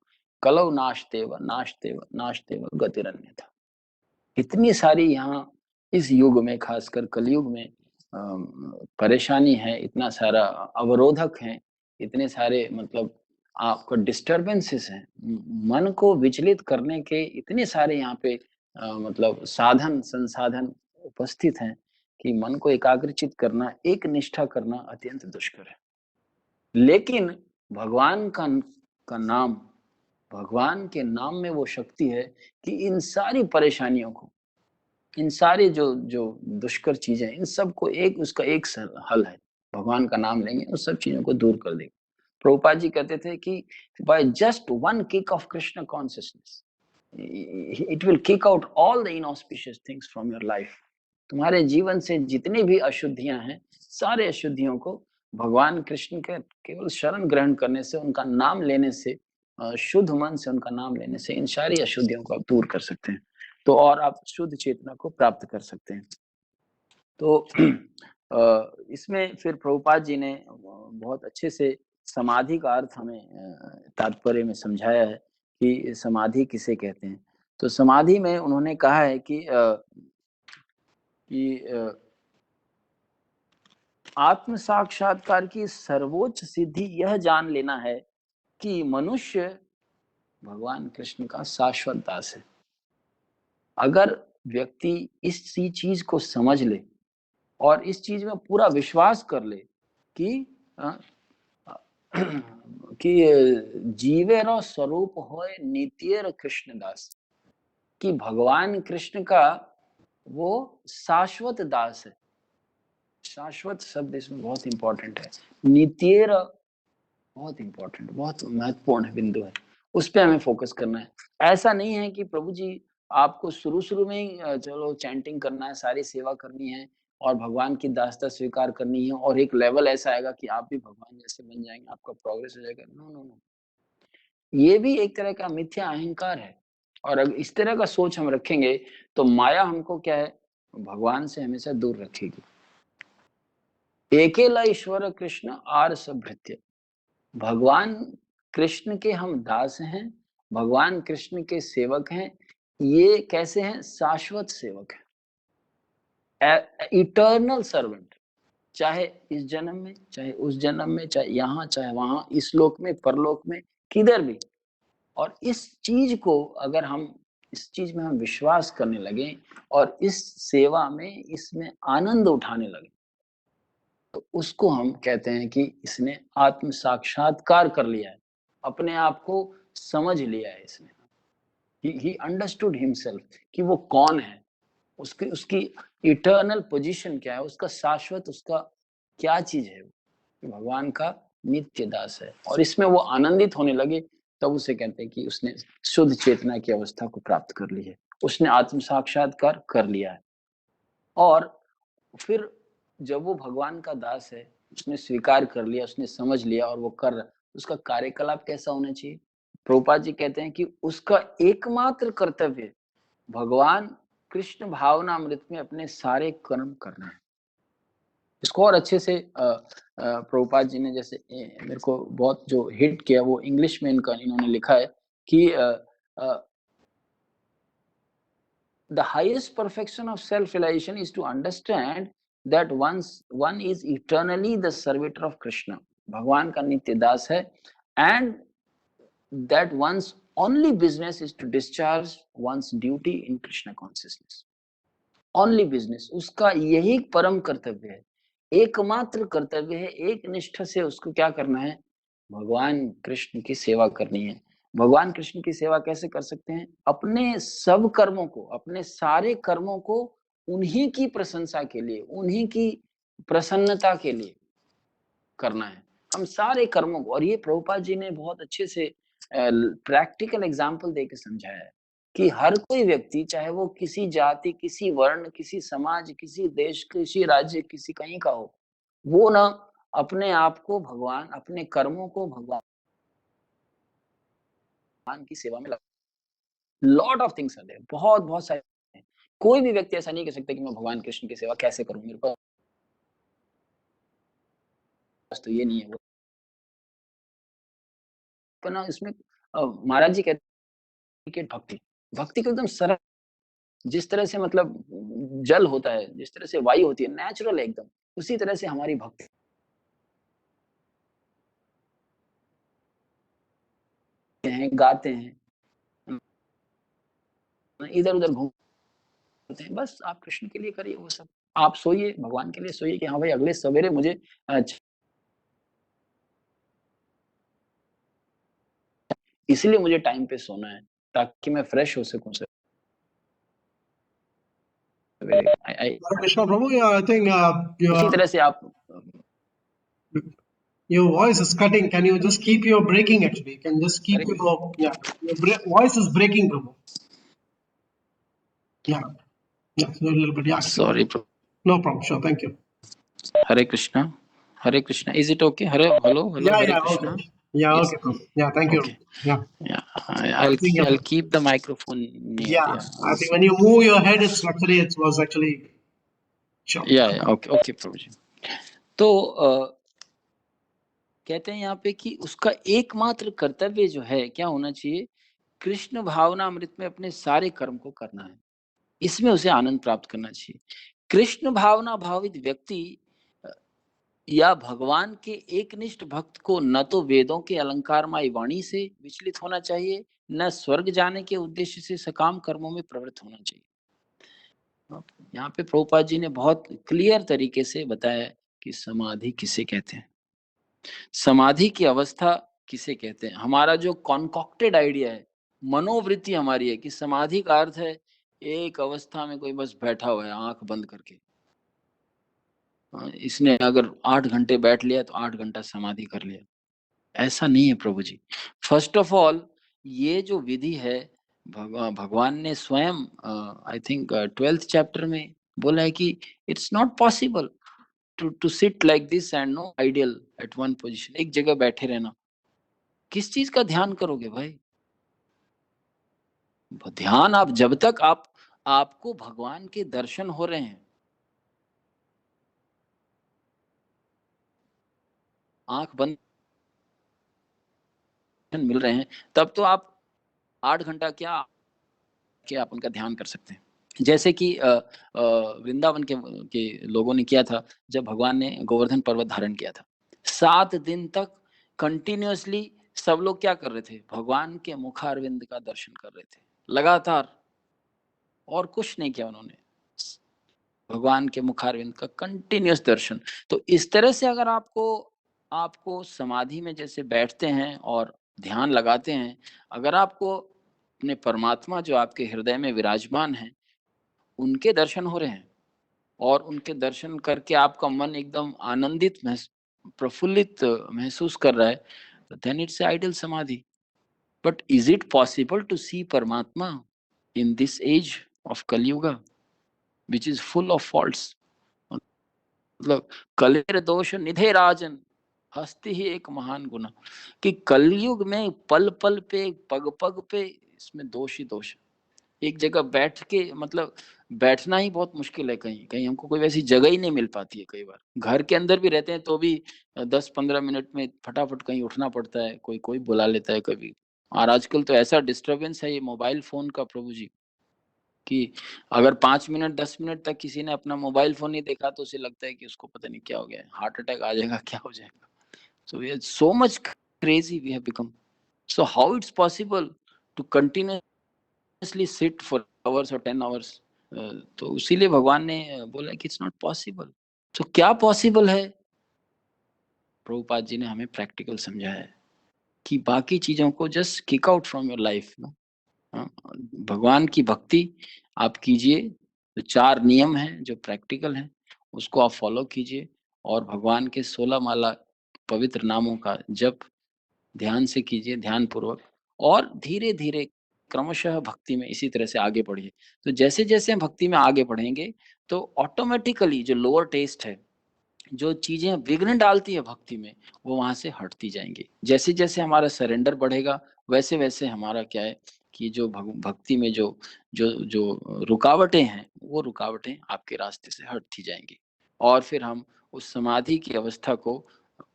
कलौ नाशतेव गतिरन्यथा। इतनी सारी यहाँ इस युग में, खासकर कलयुग में परेशानी है, इतना सारा अवरोधक है, इतने सारे मतलब आपको डिस्टर्बेंसेस हैं, मन को विचलित करने के इतने सारे यहाँ पे मतलब साधन संसाधन उपस्थित हैं कि मन को एकाग्रचित करना, एक निष्ठा करना अत्यंत दुष्कर है। लेकिन भगवान का नाम, भगवान के नाम में वो शक्ति है कि इन सारी परेशानियों को, इन सारे जो जो दुष्कर चीजें, इन सबको एक उसका एक हल है। भगवान का नाम लेंगे, उस सब चीजों को दूर कर देगा। प्रभुपाद जी कहते थे कि by just one kick off Krishna consciousness, it will kick out all the inauspicious things from your life. तुम्हारे जीवन से जितनी भी अशुद्धियां हैं, सारे अशुद्धियों को भगवान कृष्ण के केवल शरण ग्रहण करने से, उनका नाम लेने से, शुद्ध मन से उनका नाम लेने से इन सारी अशुद्धियों को आप दूर कर सकते हैं। तो और आप शुद्ध चेतना को प्राप्त कर सकते हैं। तो इसमें फिर प्रभुपाद जी ने बहुत अच्छे से समाधि का अर्थ हमें तात्पर्य में समझाया है कि समाधि किसे कहते हैं। तो समाधि में उन्होंने कहा है कि आत्म साक्षात्कार की सर्वोच्च सिद्धि यह जान लेना है कि मनुष्य भगवान कृष्ण का शाश्वत दास है। अगर व्यक्ति इसी चीज को समझ ले और इस चीज में पूरा विश्वास कर ले कि कि जीवेरो स्वरूप होए नित्येर कृष्णदास, कि भगवान कृष्ण का वो शाश्वत दास है। शाश्वत शब्द इसमें बहुत इंपॉर्टेंट है। नित्येर बहुत इंपॉर्टेंट, बहुत महत्वपूर्ण बिंदु है, उस पे हमें फोकस करना है। ऐसा नहीं है कि प्रभु जी आपको शुरू में ही चलो चैंटिंग करना है, सारी सेवा करनी है और भगवान की दासता स्वीकार करनी है और एक लेवल ऐसा आएगा कि आप भी भगवान जैसे बन जाएंगे, आपका प्रोग्रेस हो जाएगा। नो नो नो, ये भी एक तरह का मिथ्या अहंकार है। और अगर इस तरह का सोच हम रखेंगे तो माया हमको क्या है, भगवान से हमेशा दूर रखेगी। एकेला ईश्वर कृष्ण आर सभृत्य, भगवान कृष्ण के हम दास हैं, भगवान कृष्ण के सेवक हैं। ये कैसे हैं? शाश्वत सेवक हैं, इटर्नल सर्वेंट। चाहे इस जन्म में, चाहे उस जन्म में, चाहे यहाँ चाहे वहां, इस लोक में परलोक में, किधर भी। और इस चीज को अगर हम, इस चीज में हम विश्वास करने लगे और इस सेवा में, इसमें आनंद उठाने लगे, तो उसको हम कहते हैं कि इसने आत्म साक्षात्कार कर लिया है, अपने आप को समझ लिया है इसने। ही अंडरस्टूड हिमसेल्फ कि वो कौन है, उसकी उसकी इटर्नल पोजीशन क्या है, उसका शाश्वत, उसका क्या चीज है, वो भगवान का नित्य दास है। और इसमें वो आनंदित होने लगे, तब उसे कहते हैं कि उसने शुद्ध चेतना की अवस्था को प्राप्त कर ली है, उसने आत्म साक्षात्कार कर लिया है। और फिर जब वो भगवान का दास है, उसने स्वीकार कर लिया, उसने समझ लिया और वो कर रहा, उसका कार्यकलाप कैसा होना चाहिए? प्रभुपाद जी कहते हैं कि उसका एकमात्र कर्तव्य भगवान कृष्ण भावनामृत में अपने सारे कर्म करना है। इसको और अच्छे से प्रभुपाद जी ने जैसे मेरे को बहुत जो हिट किया, वो इंग्लिश में इन्होंने लिखा है कि the highest perfection of self-realization is to understand that one is eternally the servitor of Krishna, भगवान का नित्य दास है, and that one's only business is to discharge one's duty in Krishna consciousness. Only business, उसका यही परम कर्तव्य है, एकमात्र कर्तव्य है, एक निष्ठा से उसको क्या करना है? भगवान कृष्ण की सेवा करनी है। भगवान कृष्ण की सेवा कैसे कर सकते हैं? अपने सब कर्मों को, अपने सारे कर्मों को उन्हीं की प्रशंसा के लिए, उन्हीं की प्रसन्नता के लिए करना है, हम सारे कर्मों को। और ये प्रभुपाद जी ने बहुत अच्छे से प्रैक्टिकल एग्जाम्पल देके समझाया है कि हर कोई व्यक्ति, चाहे वो किसी जाति, किसी वर्ण, किसी समाज, किसी देश, किसी राज्य, किसी कहीं का हो, वो ना अपने आप को भगवान, अपने कर्मों को भगवान की सेवा में lot of things are there, बहुत बहुत सारे हैं। कोई भी व्यक्ति ऐसा नहीं कह सकता कि मैं भगवान कृष्ण की सेवा कैसे करूं, मेरे को तो ये नहीं है वो अपना इसमें महाराज जी कहते हैं कि भक्ति भक्ति को एकदम सरल जिस तरह से मतलब जल होता है, जिस तरह से वायु होती है, नेचुरल है एकदम, उसी तरह से हमारी भक्ति हैं, गाते हैं, इधर-उधर घूमते हैं, बस आप कृष्ण के लिए करिए वो सब। आप सोइए, भगवान के लिए सोइए कि हाँ भाई अगले सवेरे मुझे इसलिए मुझे टाइम पे सोना है, ताकि मैं फ्रेश हो सकूँ सवेरे। Hare Krishna Prabhu, yeah, I think उसी तरह से आप your voice is cutting. Can you just keep your breaking actually? Can you just keep Hare your your voice is breaking, Prabhu. Yeah, yeah, so a little bit. Yeah, sorry no problem. Sure, thank you. Hare Krishna Hare Krishna is it okay Hare hello hello Yeah, Hare yeah, Krishna okay. Yeah, yes okay, Prabhu. Yeah, thank you. Okay Yeah, yeah I think I'll keep the microphone near yeah, I think when you move your head, it's actually it was actually sure. yeah okay okay प्रभु जी तो कहते हैं यहाँ पे कि उसका एकमात्र कर्तव्य जो है क्या होना चाहिए कृष्ण भावनामृत में अपने सारे कर्म को करना है इसमें उसे आनंद प्राप्त करना चाहिए कृष्ण भावना भावित व्यक्ति या भगवान के एकनिष्ठ भक्त को न तो वेदों के अलंकारमय वाणी से विचलित होना चाहिए न स्वर्ग जाने के उद्देश्य से सकाम कर्मों में प्रवृत्त होना चाहिए यहाँ पे प्रभुपाद जी ने बहुत क्लियर तरीके से बताया कि समाधि किसे कहते हैं समाधि की अवस्था किसे कहते हैं हमारा जो कॉन्कॉक्टेड आइडिया है मनोवृत्ति हमारी है कि समाधि का अर्थ है एक अवस्था में कोई बस बैठा हुआ है आंख बंद करके इसने अगर 8 घंटे बैठ लिया तो 8 घंटा समाधि कर लिया ऐसा नहीं है प्रभु जी फर्स्ट ऑफ ऑल ये जो विधि है भगवान ने स्वयं आई थिंक 12th चैप्टर में बोला है कि it's not possible to sit like this and no ideal at one position एक जगह बैठे रहना किस चीज का ध्यान करोगे भाई ध्यान आप जब तक आपको भगवान के दर्शन हो रहे हैं आंख बंद मिल रहे हैं तब तो आप 8 घंटा क्या आप उनका ध्यान कर सकते हैं जैसे कि वृंदावन के लोगों ने किया था जब भगवान ने गोवर्धन पर्वत धारण किया था 7 दिन तक कंटिन्यूअसली सब लोग क्या कर रहे थे भगवान के मुखारविंद का दर्शन कर रहे थे लगातार और कुछ नहीं किया उन्होंने भगवान के मुखारविंद का कंटिन्यूअस दर्शन तो इस तरह से अगर आपको समाधि में जैसे बैठते हैं और ध्यान लगाते हैं अगर आपको अपने परमात्मा जो आपके हृदय में विराजमान है उनके दर्शन हो रहे हैं और उनके दर्शन करके आपका मन एकदम आनंदित प्रफुल्लित महसूस कर रहा है then it's idle samadhi but is it possible to see paramatma in this age of Kaliyuga which is full of faults मतलब कलेर दोष निधे राजन हस्ती ही एक महान गुना कि कलयुग में पल पल पे पग पग पे इसमें दोष ही दोष एक जगह बैठ के मतलब बैठना ही बहुत मुश्किल है कहीं कहीं हमको कोई वैसी जगह ही नहीं मिल पाती है कई बार घर के अंदर भी रहते हैं तो भी 10-15 मिनट में फटाफट कहीं उठना पड़ता है कोई कोई बुला लेता है कभी और आजकल तो ऐसा डिस्टरबेंस है ये मोबाइल फोन का प्रभु जी कि अगर 5 मिनट 10 मिनट तक किसी ने अपना मोबाइल फोन नहीं देखा तो उसे लगता है कि उसको पता नहीं क्या हो गया है हार्ट अटैक आ जाएगा क्या हो जाएगा so we are so much crazy we have become so how it's possible to continuously sit for hours और 10 आवर्स तो इसीलिए भगवान ने बोला कि इट्स नॉट पॉसिबल तो क्या पॉसिबल है प्रभुपाद जी ने हमें प्रैक्टिकल समझाया है कि बाकी चीजों को just kick out from your life भगवान की भक्ति आप कीजिए तो 4 नियम हैं जो प्रैक्टिकल हैं उसको आप फॉलो कीजिए और भगवान के 16 माला पवित्र नामों का जप ध्यान से कीजिए ध्यान पूर्वक और धीरे धीरे क्रमशः भक्ति में इसी तरह से आगे बढ़िए तो जैसे जैसे हम भक्ति में आगे बढ़ेंगे तो ऑटोमेटिकली जो लोअर टेस्ट है जो चीजें विघ्न डालती है भक्ति में वो वहां से हटती जाएंगी जैसे जैसे हमारा सरेंडर बढ़ेगा वैसे वैसे हमारा क्या है कि जो भक्ति में जो जो जो रुकावटें हैं वो रुकावटें आपके रास्ते से हटती जाएंगी और फिर हम उस समाधि की अवस्था को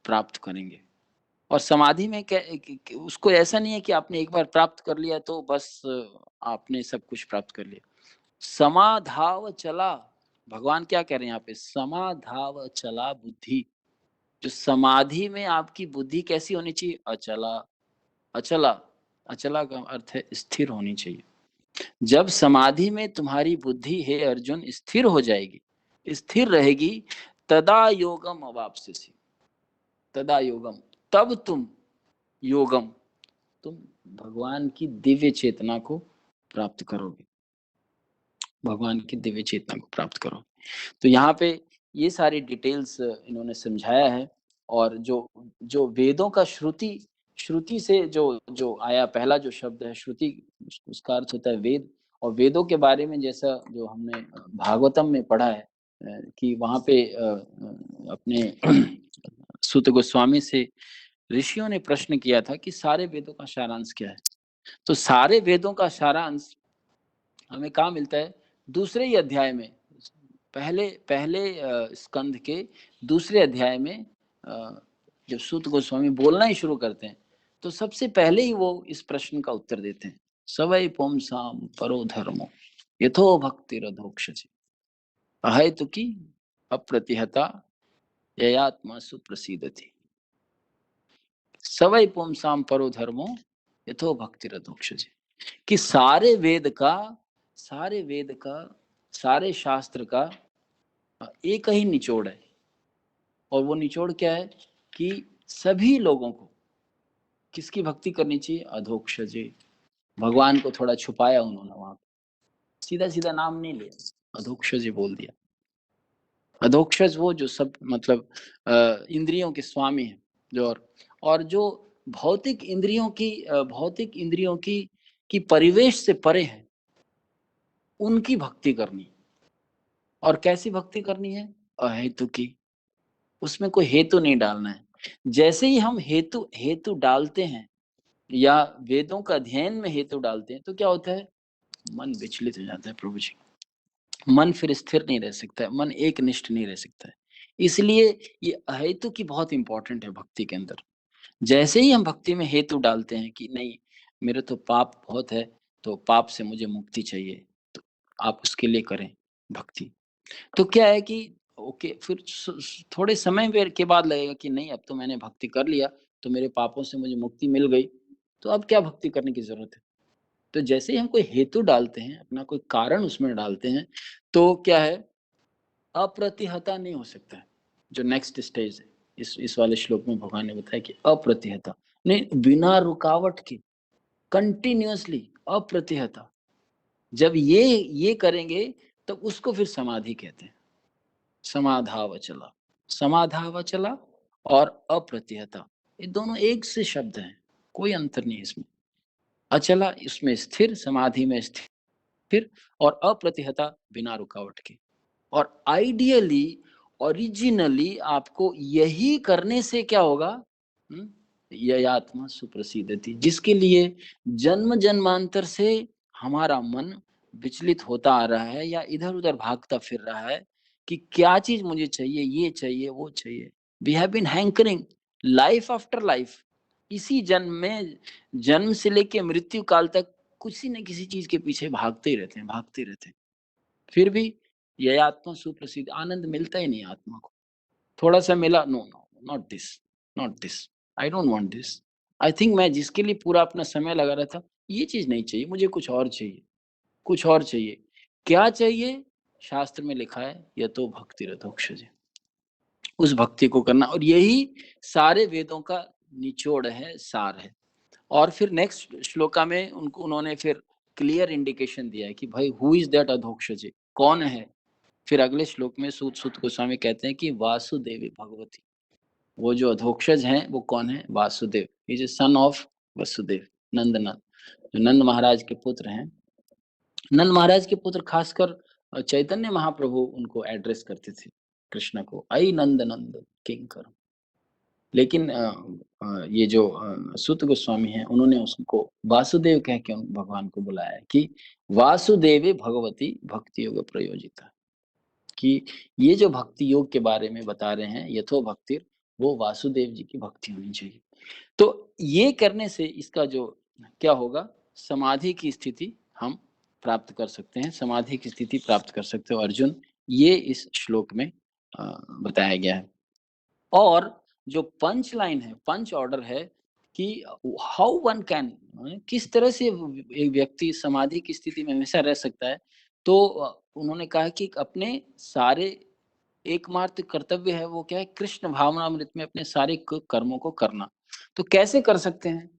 प्राप्त करेंगे। और समाधि में उसको ऐसा नहीं है कि आपने एक बार प्राप्त कर लिया तो बस आपने सब कुछ प्राप्त कर लिया। समाधाव चला, भगवान क्या कह रहे हैं यहाँ पे, समाधाव चला बुद्धि। जो समाधि में आपकी बुद्धि कैसी होनी चाहिए, अचला। अचला, अचला का अर्थ है स्थिर होनी चाहिए। जब समाधि में तुम्हारी बुद्धि है अर्जुन स्थिर हो जाएगी, स्थिर रहेगी, तदा योगम अवाप्स्यसि, तदा योगम, तब तुम योगम, तुम भगवान की दिव्य चेतना को प्राप्त करोगे, भगवान की दिव्य चेतना को प्राप्त करो। तो यहाँ पे ये सारी डिटेल्स इन्होंने समझाया है। और जो जो वेदों का श्रुति, श्रुति से जो जो आया पहला जो शब्द है श्रुति, उसका अर्थ होता है वेद। और वेदों के बारे में जैसा जो हमने भागवतम में पढ़ा है कि वहाँ पे अपने सूत गोस्वामी से ऋषियों ने प्रश्न किया था कि सारे वेदों का सारांश क्या है। तो सारे वेदों का सारांश हमें कहाँ मिलता है, दूसरे ही अध्याय में, पहले पहले स्कंद के दूसरे अध्याय में जब सूत गोस्वामी बोलना ही शुरू करते हैं तो सबसे पहले ही वो इस प्रश्न का उत्तर देते हैं, सवै पुंसाम परो धर्मो यथो भक्तिरधोक्षजे अहेतुकी अप्रतिहता ययात्मा सुप्रसीदति। सवै पुंसाम परो धर्मो यथो भक्तिरधोक्षजे, कि सारे वेद का, सारे वेद का, सारे शास्त्र का एक ही निचोड़ है। और वो निचोड़ क्या है कि सभी लोगों को किसकी भक्ति करनी चाहिए, अधोक्षजे। भगवान को थोड़ा छुपाया उन्होंने वहां पे, सीधा सीधा नाम नहीं लिया, अधोक्षजे बोल दिया। अधोक्षज वो जो सब मतलब इंद्रियों के स्वामी हैं, जो और जो भौतिक इंद्रियों की भौतिक इंद्रियों की परिवेश से परे है, उनकी भक्ति करनी। और कैसी भक्ति करनी है, अहेतु की, उसमें कोई हेतु नहीं डालना है। जैसे ही हम हेतु हेतु डालते हैं या वेदों का अध्ययन में हेतु डालते हैं तो क्या होता है, मन विचलित हो जाता है प्रभु जी। मन फिर स्थिर नहीं रह सकता है, मन एक निष्ठ नहीं रह सकता है। इसलिए ये अहेतु की बहुत इंपॉर्टेंट है भक्ति के अंदर। जैसे ही हम भक्ति में हेतु डालते हैं कि नहीं मेरे तो पाप बहुत है, तो पाप से मुझे मुक्ति चाहिए, तो आप उसके लिए करें भक्ति। तो क्या है कि ओके, फिर थोड़े समय के बाद लगेगा कि नहीं अब तो मैंने भक्ति कर लिया, तो मेरे पापों से मुझे मुक्ति मिल गई, तो अब क्या भक्ति करने की जरूरत है। तो जैसे ही हम कोई हेतु डालते हैं, अपना कोई कारण उसमें डालते हैं, तो क्या है, अप्रतिहता नहीं हो सकता है। जो नेक्स्ट स्टेज है, इस वाले श्लोक में भगवान ने बताया कि अप्रतिहता नहीं, बिना रुकावट के, कंटिन्यूअसली अप्रतिहता। जब ये करेंगे तब उसको फिर समाधि कहते हैं। समाधावचला, समाधावचला और अप्रतिहता, ये दोनों एक से शब्द हैं, कोई अंतर नहीं इसमें। अचला इसमें स्थिर, समाधि में स्थिर, और अप्रतिहता बिना रुकावट के। और आइडियली ओरिजिनली आपको यही करने से क्या होगा, यह आत्मा सुप्रसिद्धति, जिसके लिए जन्म जन्मांतर से हमारा मन विचलित होता आ रहा है या इधर उधर भागता फिर रहा है कि क्या चीज मुझे चाहिए, ये चाहिए वो चाहिए। We have been hankering life after life, इसी जन्म में, जन्म से लेके मृत्यु काल तक किसी न किसी चीज के पीछे भागते ही रहते हैं, भागते रहते हैं। फिर भी यह आत्मा सुप्रसिद्ध, आनंद मिलता ही नहीं आत्मा को। थोड़ा सा मिला, no no not this, not this, I don't want this. I think मैं जिसके लिए पूरा अपना समय लगा रहा था, ये चीज नहीं चाहिए मुझे, कुछ और चाहिए, कुछ और चाहिए। क्या चाहिए, शास्त्र में लिखा है यह तो भक्ति रथोक्षज, उस भक्ति को करना। और यही सारे वेदों का निचोड़ है, सार है। और फिर नेक्स्ट श्लोका में उन्होंने फिर क्लियर इंडिकेशन दिया है कि भाई हु इज दैट अधोक्षज, कौन है। फिर अगले श्लोक में सूत गोस्वामी कहते हैं कि वासुदेवी भगवती, वो जो अधोक्षज हैं वो कौन है, Vasudev, is a son of Vasudev, Nandanand, जो नंद महाराज के पुत्र हैं। नंद महाराज के पुत्र खासकर चैतन्य महाप्रभु उनको एड्रेस करते थे, कृष्ण को, आई नंद नंद किंकर। लेकिन ये जो सूत गोस्वामी हैं उन्होंने उसको वासुदेव कह के भगवान को बुलाया है कि वासुदेवे भगवती भक्ति योग प्रयोजिता, कि ये जो भक्ति योग के बारे में बता रहे हैं, यथो भक्ति वो वासुदेव जी की भक्ति होनी चाहिए। तो ये करने से इसका जो क्या होगा, समाधि की स्थिति हम प्राप्त कर सकते हैं, समाधि की स्थिति प्राप्त कर सकते हो अर्जुन, ये इस श्लोक में बताया गया है। और जो पंच लाइन है, पंच ऑर्डर है कि हाउ वन कैन, किस तरह से एक व्यक्ति समाधि की स्थिति में हमेशा रह सकता है। तो उन्होंने कहा कि अपने सारे एकमात्र कर्तव्य है वो क्या है, कृष्ण भावनामृत में अपने सारे कर्मों को करना। तो कैसे कर सकते हैं?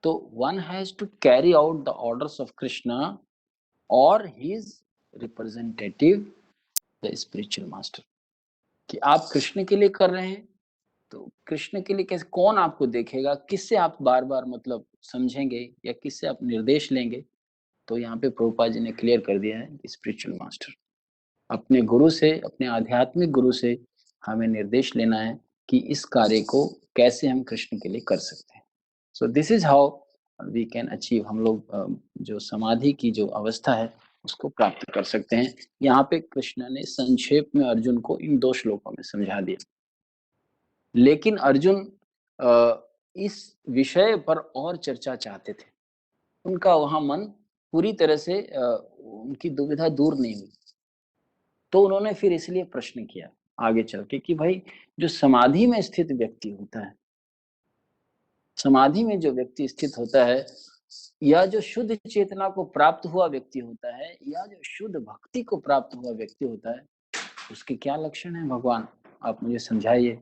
तो one has to carry out the orders of Krishna और his representative the spiritual master. कि आप कृष्ण के लिए कर रहे हैं, तो कृष्ण के लिए कैसे, कौन आपको देखेगा, किससे आप बार बार मतलब समझेंगे या किससे आप निर्देश लेंगे? तो यहाँ पे प्रभुपाद जी ने क्लियर कर दिया है, स्पिरिचुअल मास्टर, अपने गुरु से, अपने आध्यात्मिक गुरु से हमें निर्देश लेना है कि इस कार्य को कैसे हम कृष्ण के लिए कर सकते हैं। So this is how we can achieve, हम लोग जो समाधि की जो अवस्था है उसको प्राप्त कर सकते हैं। यहाँ पे कृष्ण ने संक्षेप में अर्जुन को इन 2 श्लोकों में समझा दिया, लेकिन अर्जुन इस विषय पर और चर्चा चाहते थे। उनका वहां मन पूरी तरह से उनकी दुविधा दूर नहीं हुई। तो उन्होंने फिर इसलिए प्रश्न किया आगे चल के कि भाई, जो समाधि में स्थित व्यक्ति होता है, समाधि में जो व्यक्ति स्थित होता है, या जो शुद्ध चेतना को प्राप्त हुआ व्यक्ति होता है, या जो शुद्ध भक्ति को प्राप्त हुआ व्यक्ति होता है, उसके क्या लक्षण है भगवान, आप मुझे समझाइए।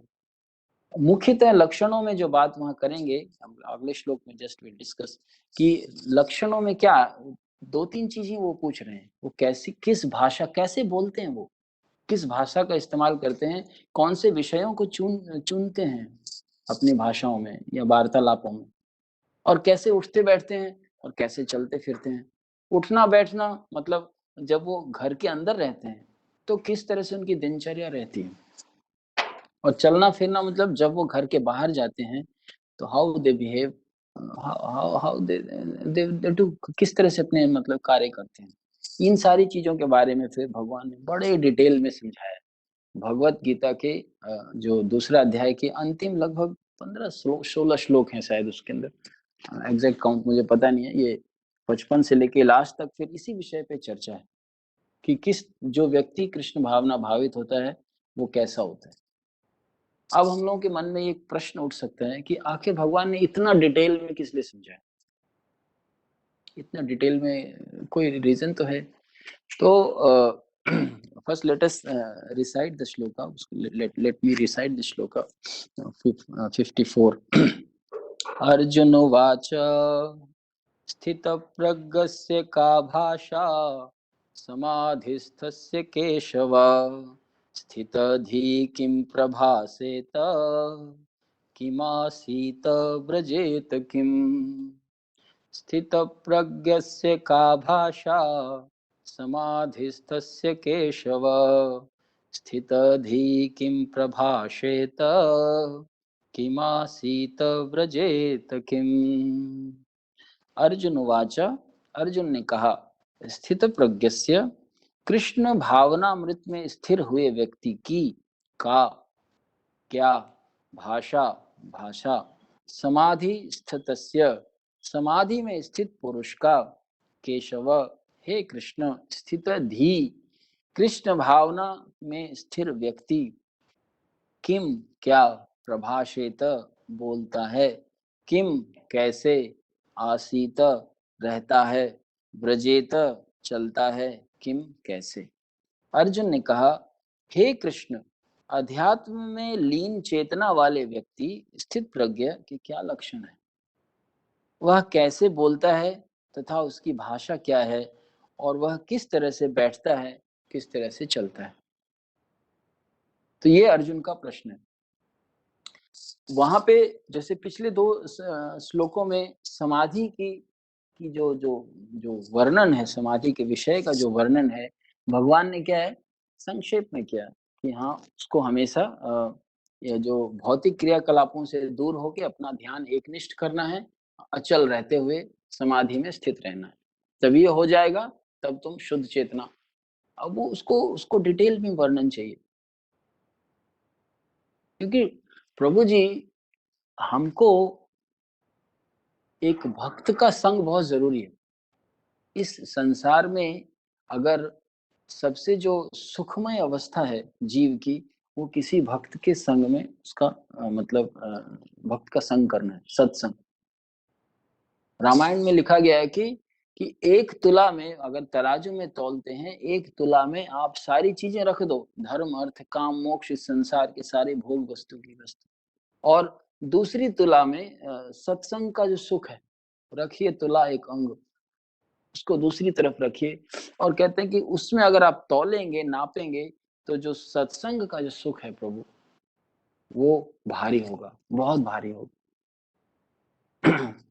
मुख्यतः लक्षणों में जो बात वहां करेंगे, हम अगले श्लोक में जस्ट वी डिस्कस कि लक्षणों में क्या, 2-3 चीजें वो पूछ रहे हैं। वो कैसी, किस भाषा, कैसे बोलते हैं, वो किस भाषा का इस्तेमाल करते हैं, कौन से विषयों को चुनते हैं अपनी भाषाओं में या वार्तालापों में, और कैसे उठते बैठते हैं और कैसे चलते फिरते हैं। उठना बैठना मतलब जब वो घर के अंदर रहते हैं तो किस तरह से उनकी दिनचर्या रहती है, और चलना फिरना मतलब जब वो घर के बाहर जाते हैं तो how they behave, how how they do, किस तरह से अपने मतलब कार्य करते हैं। इन सारी चीजों के बारे में फिर भगवान ने बड़े डिटेल में समझाया। भगवत गीता के जो दूसरा अध्याय के अंतिम लगभग 15-16 श्लोक हैं शायद उसके अंदर, एग्जैक्ट काउंट मुझे पता नहीं है, ये 55 से लेके लास्ट तक फिर इसी विषय पे चर्चा है कि किस, जो व्यक्ति कृष्ण भावना भावित होता है वो कैसा होता है। अब हम लोगों के मन में एक प्रश्न उठ सकता है कि आखिर भगवान ने इतना डिटेल में किस लिए समझाया, इतना डिटेल में कोई रीजन तो है। तो first let us recite the shloka, let me recite the shloka 54। Arjun उवाच स्थितप्रज्ञस्य का भाषा समाधिस्थस्य केशव, स्थितधि किं प्रभासेत किमासीत व्रजेत किम्। स्थितप्रज्ञस्य का भाषा समाधिस्थस्य केशव, स्थितधि किं प्रभाषेत किमासीत व्रजेत किम्। अर्जुन उवाच, अर्जुन ने कहा, स्थित प्रज्ञस्य, कृष्ण भावनामृत में स्थिर हुए व्यक्ति की, का क्या, भाषा भाषा, समाधि स्थितस्य, समाधि में स्थित पुरुष का, केशव हे कृष्ण, स्थित धी, कृष्ण भावना में स्थिर व्यक्ति, किम क्या, प्रभाषेत बोलता है, किम कैसे, आसीत रहता है, ब्रजेत चलता है, किम कैसे। अर्जुन ने कहा, हे कृष्ण, अध्यात्म में लीन चेतना वाले व्यक्ति स्थित प्रज्ञ के क्या लक्षण है, वह कैसे बोलता है तथा उसकी भाषा क्या है, और वह किस तरह से बैठता है, किस तरह से चलता है। तो ये अर्जुन का प्रश्न है। वहां पे जैसे पिछले 2 श्लोकों में समाधि की जो वर्णन है, समाधि के विषय का जो वर्णन है, भगवान ने क्या है, संक्षेप में किया कि हाँ, उसको हमेशा ये जो भौतिक क्रियाकलापों से दूर होके अपना ध्यान एकनिष्ठ करना है, अचल रहते हुए समाधि में स्थित रहना है, तब ये हो जाएगा, तब तुम शुद्ध चेतना। अब वो उसको उसको डिटेल में वर्णन चाहिए, क्योंकि प्रभु जी, हमको एक भक्त का संग बहुत जरूरी है। इस संसार में अगर सबसे जो सुखमय अवस्था है जीव की, वो किसी भक्त के संग में उसका मतलब भक्त का संग करना है, सत्संग। रामायण में लिखा गया है कि एक तुला में अगर तराजू में तौलते हैं, एक तुला में आप सारी चीजें रख दो, धर्म अर्थ काम मोक्ष, इस संसार के सारे भोग वस्तु की वस्तु, और दूसरी तुला में सत्संग का जो सुख है रखिए, तुला एक अंग, उसको दूसरी तरफ रखिए, और कहते हैं कि उसमें अगर आप तौलेंगे, नापेंगे, तो जो सत्संग का जो सुख है प्रभु, वो भारी होगा, बहुत भारी होगा।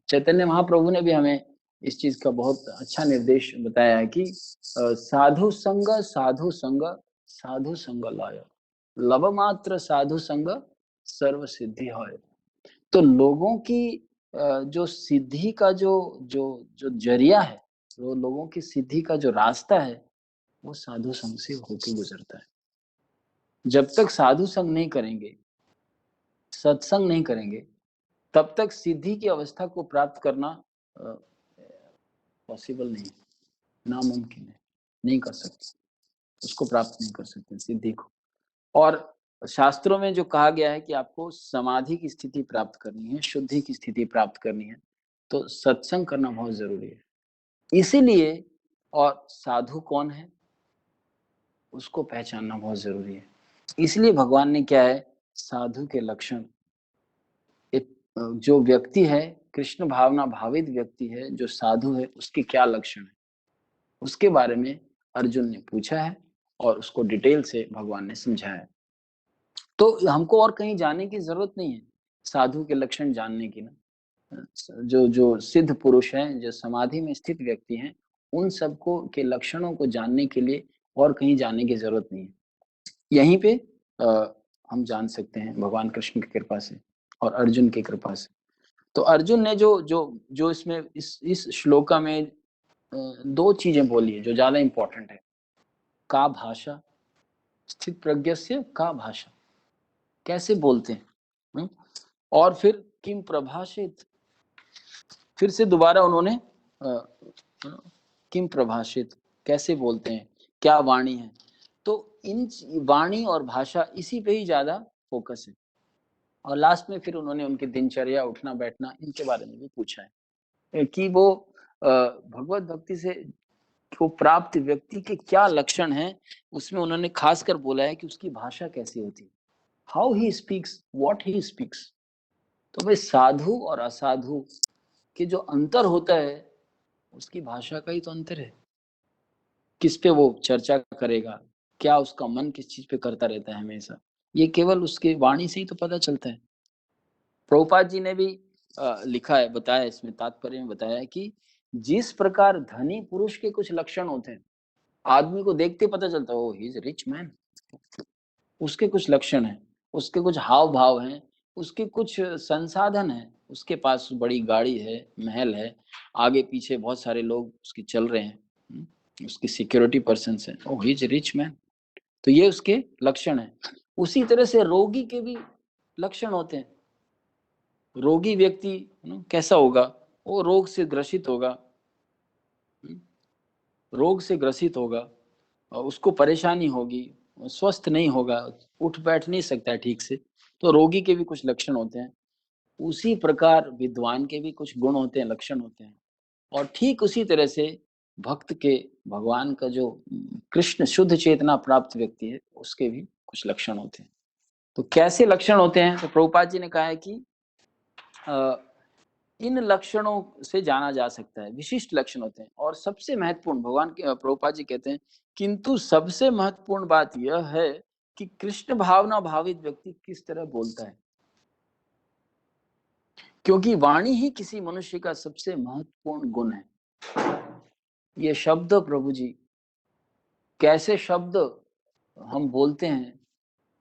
चैतन्य महाप्रभु ने भी हमें इस चीज का बहुत अच्छा निर्देश बताया है कि साधु संग साधु संग साधु संग लाय, लव मात्र साधु संग सर्व सिद्धि है। तो लोगों की जो सिद्धि का जो जो जो जरिया है, वो लोगों की सिद्धि का जो रास्ता है, वो साधु संग से होके गुजरता है। जब तक साधु संग नहीं करेंगे, सत्संग नहीं करेंगे, तब तक सिद्धि की अवस्था को प्राप्त करना पॉसिबल नहीं, नामुमकिन है, नहीं कर सकते, उसको प्राप्त नहीं कर सकते सिद्धि को। और शास्त्रों में जो कहा गया है कि आपको समाधि की स्थिति प्राप्त करनी है, शुद्धि की स्थिति प्राप्त करनी है, तो सत्संग करना बहुत जरूरी है। इसीलिए, और साधु कौन है उसको पहचानना बहुत जरूरी है। इसलिए भगवान ने क्या है, साधु के लक्षण, एक जो व्यक्ति है, कृष्ण भावना भावित व्यक्ति है, जो साधु है, उसके क्या लक्षण है, उसके बारे में अर्जुन ने पूछा है और उसको डिटेल से भगवान ने समझाया। तो हमको और कहीं जाने की जरूरत नहीं है साधु के लक्षण जानने की ना। जो जो सिद्ध पुरुष हैं, जो समाधि में स्थित व्यक्ति हैं, उन सबको के लक्षणों को जानने के लिए और कहीं जाने की जरूरत नहीं है। यहीं पे हम जान सकते हैं भगवान कृष्ण की कृपा से और अर्जुन की कृपा से। तो अर्जुन ने जो जो जो इसमें इस श्लोका में दो चीजें बोली है जो ज्यादा इंपॉर्टेंट है। का भाषा, स्थित प्रज्ञस्य का भाषा, कैसे बोलते हैं, और फिर किम प्रभाषित, फिर से दोबारा उन्होंने किम प्रभाषित, कैसे बोलते हैं, क्या वाणी है। तो इन वाणी और भाषा, इसी पे ही ज्यादा फोकस है। और लास्ट में फिर उन्होंने उनकी दिनचर्या, उठना बैठना, इनके बारे में भी पूछा है कि वो भगवत भक्ति से को प्राप्त व्यक्ति के क्या लक्षण हैं। उसमें उन्होंने खासकर बोला है कि उसकी भाषा कैसी होती है, how he speaks, what he speaks. तो भाई साधु और असाधु के जो अंतर होता है, उसकी भाषा का ही तो अंतर है। किस पे वो चर्चा करेगा, क्या उसका मन किस चीज पे करता रहता है हमेशा, ये केवल उसके वाणी से ही तो पता चलता है। प्रभुपाद जी ने भी लिखा है, बताया, इसमें तात्पर्य में बताया है कि जिस प्रकार धनी पुरुष के कुछ लक्षण होते हैं, आदमी को देखते पता चलता है, ओ ही इज रिच मैन, उसके कुछ लक्षण हैं, उसके कुछ हाव भाव हैं, उसके कुछ संसाधन हैं, उसके पास बड़ी गाड़ी है, महल है, आगे पीछे बहुत सारे लोग उसके चल रहे हैं, उसकी सिक्योरिटी पर्सन है, ओ ही इज रिच मैन। तो ये उसके लक्षण है। उसी तरह से रोगी के भी लक्षण होते हैं। रोगी व्यक्ति कैसा होगा, वो रोग से ग्रसित होगा, रोग से ग्रसित होगा, उसको परेशानी होगी, स्वस्थ नहीं होगा, उठ बैठ नहीं सकता है ठीक से। तो रोगी के भी कुछ लक्षण होते हैं। उसी प्रकार विद्वान के भी कुछ गुण होते हैं, लक्षण होते हैं। और ठीक उसी तरह से भक्त के, भगवान का जो कृष्ण शुद्ध चेतना प्राप्त व्यक्ति है, उसके भी कुछ लक्षण होते हैं। तो कैसे लक्षण होते हैं, तो प्रभुपाद जी ने कहा है कि इन लक्षणों से जाना जा सकता है, विशिष्ट लक्षण होते हैं। और सबसे महत्वपूर्ण, भगवान के प्रभुपाद जी कहते हैं, किंतु सबसे महत्वपूर्ण बात यह है कि कृष्ण भावना भावित व्यक्ति किस तरह बोलता है, क्योंकि वाणी ही किसी मनुष्य का सबसे महत्वपूर्ण गुण है। ये शब्द प्रभु जी, कैसे शब्द हम बोलते हैं,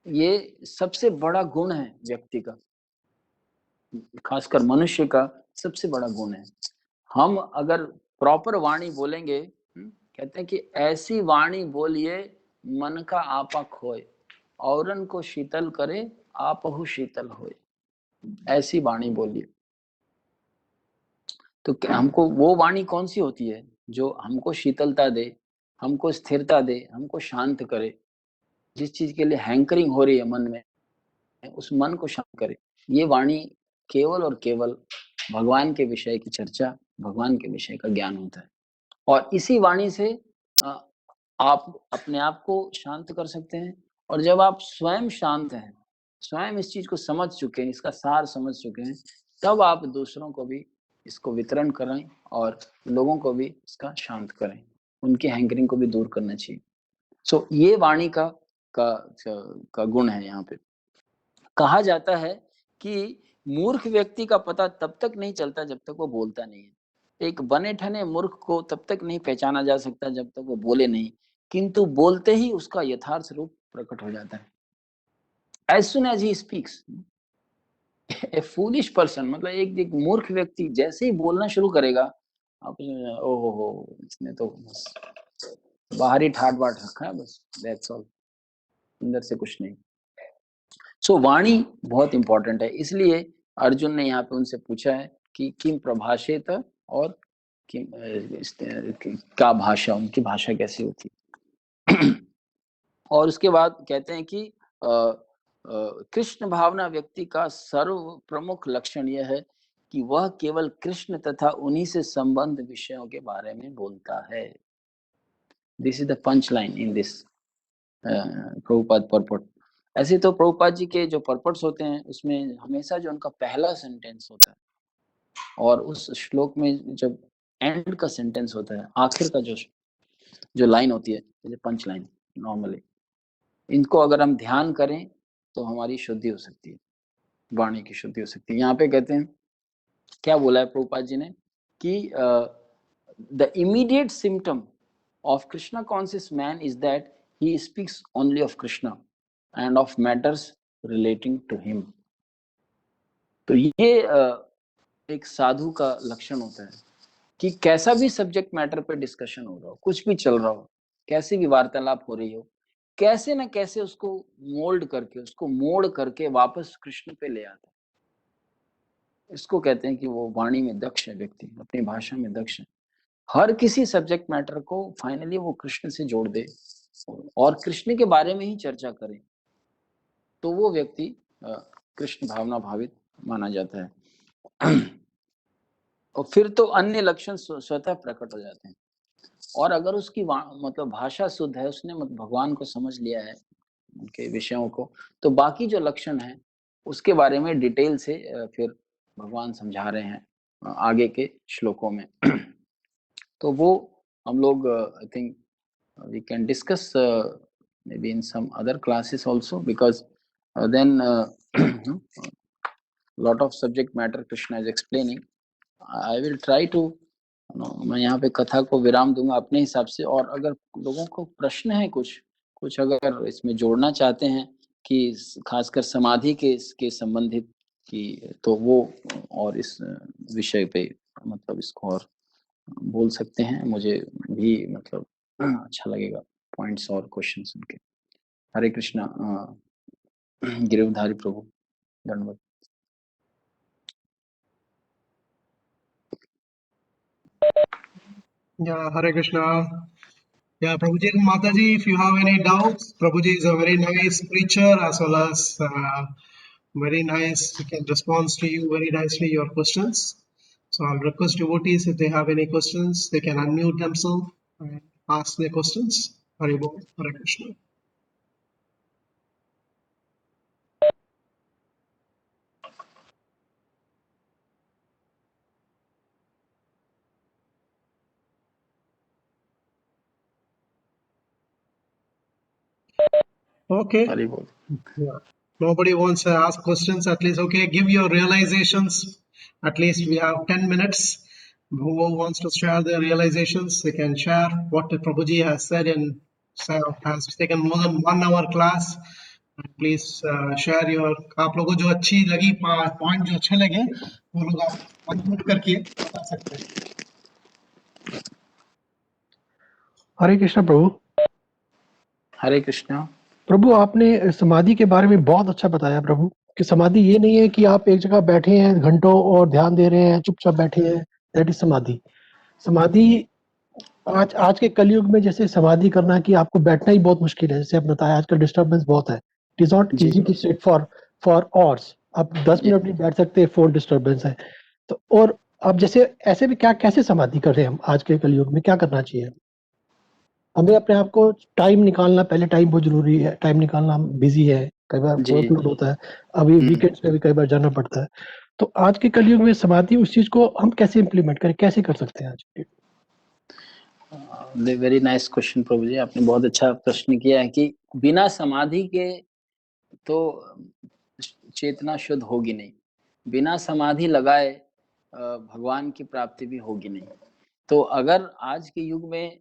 ये सबसे बड़ा गुण है व्यक्ति का, खासकर मनुष्य का सबसे बड़ा गुण है। हम अगर प्रॉपर वाणी बोलेंगे, कहते हैं कि ऐसी वाणी बोलिए मन का आपा खोए, औरन को शीतल करे आपहु शीतल होए, ऐसी वाणी बोलिए। तो हमको वो वाणी कौन सी होती है जो हमको शीतलता दे, हमको स्थिरता दे, हमको शांत करे, जिस चीज के लिए हैंकरिंग हो रही है मन में, उस मन को शांत करे। ये वाणी केवल और केवल भगवान के विषय की चर्चा, भगवान के विषय का ज्ञान होता है। और इसी वाणी से आप अपने आप को शांत कर सकते हैं। और जब आप स्वयं शांत हैं, स्वयं इस चीज को समझ चुके हैं, इसका सार समझ चुके हैं, तब आप दूसरों को भी इसको वितरण करें और लोगों को भी इसका शांत करें, उनकी हैंकरिंग को भी दूर करना चाहिए। सो ये वाणी का गुण है। यहाँ पे कहा जाता है कि मूर्ख व्यक्ति का पता तब तक नहीं चलता जब तक वो बोलता नहीं है। एक बने ठने मूर्ख को तब तक नहीं पहचाना जा सकता जब तक वो बोले नहीं, किंतु बोलते ही उसका यथार्थ रूप प्रकट हो जाता है। As soon as he speaks, a foolish person, मतलब एक मूर्ख व्यक्ति जैसे ही बोलना शुरू करेगा, आप ओहो इसने तो बस बाहरी ठाट बाट रखा है, बस दैट्स ऑल, अंदर से कुछ नहीं। सो वाणी बहुत इंपॉर्टेंट है। इसलिए अर्जुन ने यहाँ पे उनसे पूछा है कि किम प्रभाषेत, और क्या भाषा, उनकी भाषा कैसी होती। और उसके बाद कहते हैं कि कृष्ण भावना व्यक्ति का सर्व प्रमुख लक्षण यह है कि वह केवल कृष्ण तथा उन्हीं से संबंध विषयों के बारे में बोलता है। This is the punch line in this Prabhupada purport. ऐसे तो प्रभुपाद जी के जो पर्पट्स होते हैं उसमें हमेशा जो उनका पहला सेंटेंस होता है और उस श्लोक में जब एंड का सेंटेंस होता है, आखिर का जो लाइन होती है, जैसे पंच लाइन नॉर्मली, इनको अगर हम ध्यान करें तो हमारी शुद्धि हो सकती है, वाणी की शुद्धि हो सकती है। यहाँ पे कहते हैं, क्या बोला है प्रभुपाद जी ने कि the immediate symptom of Krishna conscious man is that he speaks only of Krishna and of matters relating to him. तो ये एक साधु का लक्षण होता है कि कैसा भी सब्जेक्ट मैटर पे डिस्कशन हो रहा हो, कुछ भी चल रहा हो, कैसी भी वार्तालाप हो रही हो, कैसे ना कैसे उसको मोल्ड करके, उसको मोड़ करके वापस कृष्ण पे ले आता है। इसको कहते हैं कि वो वाणी में दक्ष है व्यक्ति, अपनी भाषा में दक्ष है। हर किसी सब्जेक्ट मैटर को फाइनली वो कृष्ण से जोड़ दे और कृष्ण के बारे में ही चर्चा करे, तो वो व्यक्ति कृष्ण भावना भावित माना जाता है। और फिर तो अन्य लक्षण स्वतः प्रकट हो जाते हैं। और अगर उसकी मतलब भाषा शुद्ध है, उसने भगवान को समझ लिया है, उनके विषयों को, तो बाकी जो लक्षण है उसके बारे में डिटेल से फिर भगवान समझा रहे हैं आगे के श्लोकों में। तो वो हम लोग I think we can discuss maybe in some other classes also, because then lot of subject matter Krishna is explaining. I will try to मैं यहाँ पे कथा को विराम दूंगा अपने हिसाब से। और अगर लोगों को प्रश्न है कुछ अगर इसमें जोड़ना चाहते हैं कि खासकर समाधि के संबंधित की, तो वो और इस विषय पे मतलब इसको और बोल सकते हैं। मुझे भी मतलब अच्छा लगेगा पॉइंट्स और क्वेश्चन सुन के। हरे कृष्णा। गिरिवधारी प्रभु धन्यवाद। Yeah, Hare Krishna. Yeah, Prabhuji and Mataji, if you have any doubts, Prabhuji is a very nice preacher as well as very nice. He can respond to you very nicely your questions. So I'll request devotees if they have any questions, they can unmute themselves and ask their questions. Hare Bol, Hare Krishna. Okay. Hari बोल। Yeah. Nobody wants to ask questions. At least, okay, give your realizations. At least we have 10 minutes. Who wants to share their realizations, they can share what the Prabhuji has said and has taken more than 1 hour class. Please share your आप लोगों को जो अच्छी लगी point जो अच्छे लगे वो लोग आप अनम्यूट करके बता सकते हैं। हरे कृष्ण प्रभु। हरे कृष्णा। प्रभु आपने समाधि के बारे में बहुत अच्छा बताया प्रभु, कि समाधि ये नहीं है कि आप एक जगह बैठे हैं घंटों और ध्यान दे रहे हैं, चुपचाप बैठे हैं, दैट इज समाधि। समाधि आज आज के कलयुग में जैसे समाधि करना कि आपको बैठना ही बहुत मुश्किल है, जैसे आपने बताया आजकल डिस्टर्बेंस बहुत है। इट इज नॉट जी easy to sit for hours. आप 10 जी मिनट भी बैठ सकते हैं, फोन डिस्टर्बेंस है। तो और अब जैसे ऐसे में क्या कैसे समाधि कर रहे हैं हम आज के कलयुग में, क्या करना चाहिए हमें? अपने आप को टाइम निकालना, पहले टाइम बहुत जरूरी है, टाइम निकालना। हम बिजी है, कई बार जी वर्कलोड होता है, अभी वीकेंड्स में भी कई बार जाना पड़ता है। तो आज के कलयुग में समाधि उस चीज को हम कैसे इम्प्लीमेंट करें, कैसे कर सकते हैं आज के? वेरी नाइस क्वेश्चन प्रभु जी, आपने बहुत अच्छा प्रश्न किया है कि बिना समाधि के तो चेतना शुद्ध होगी नहीं, बिना समाधि लगाए भगवान की प्राप्ति भी होगी नहीं। तो अगर आज के युग में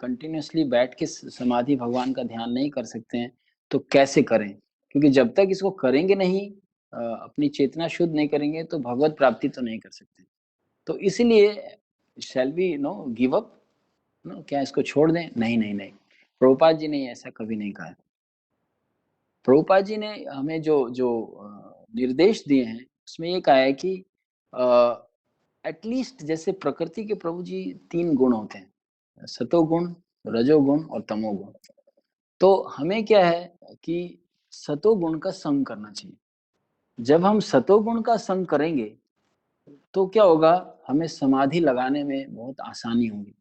कंटिन्यूसली बैठ के समाधि भगवान का ध्यान नहीं कर सकते हैं तो कैसे करें? क्योंकि जब तक इसको करेंगे नहीं, अपनी चेतना शुद्ध नहीं करेंगे तो भगवत प्राप्ति तो नहीं कर सकते। तो इसीलिए shall we no give up, no क्या इसको छोड़ दें? नहीं नहीं नहीं, प्रभुपाद जी ने ऐसा कभी नहीं कहा। प्रभुपाद जी ने हमें जो जो निर्देश दिए हैं उसमें ये कहा है कि एटलीस्ट जैसे प्रकृति के प्रभु जी 3 गुण होते हैं, सतोगुण, रजोगुण और तमोगुण। तो हमें क्या है कि सतोगुण का संग करना चाहिए। जब हम सतोगुण का संग करेंगे तो क्या होगा, हमें समाधि लगाने में बहुत आसानी होगी,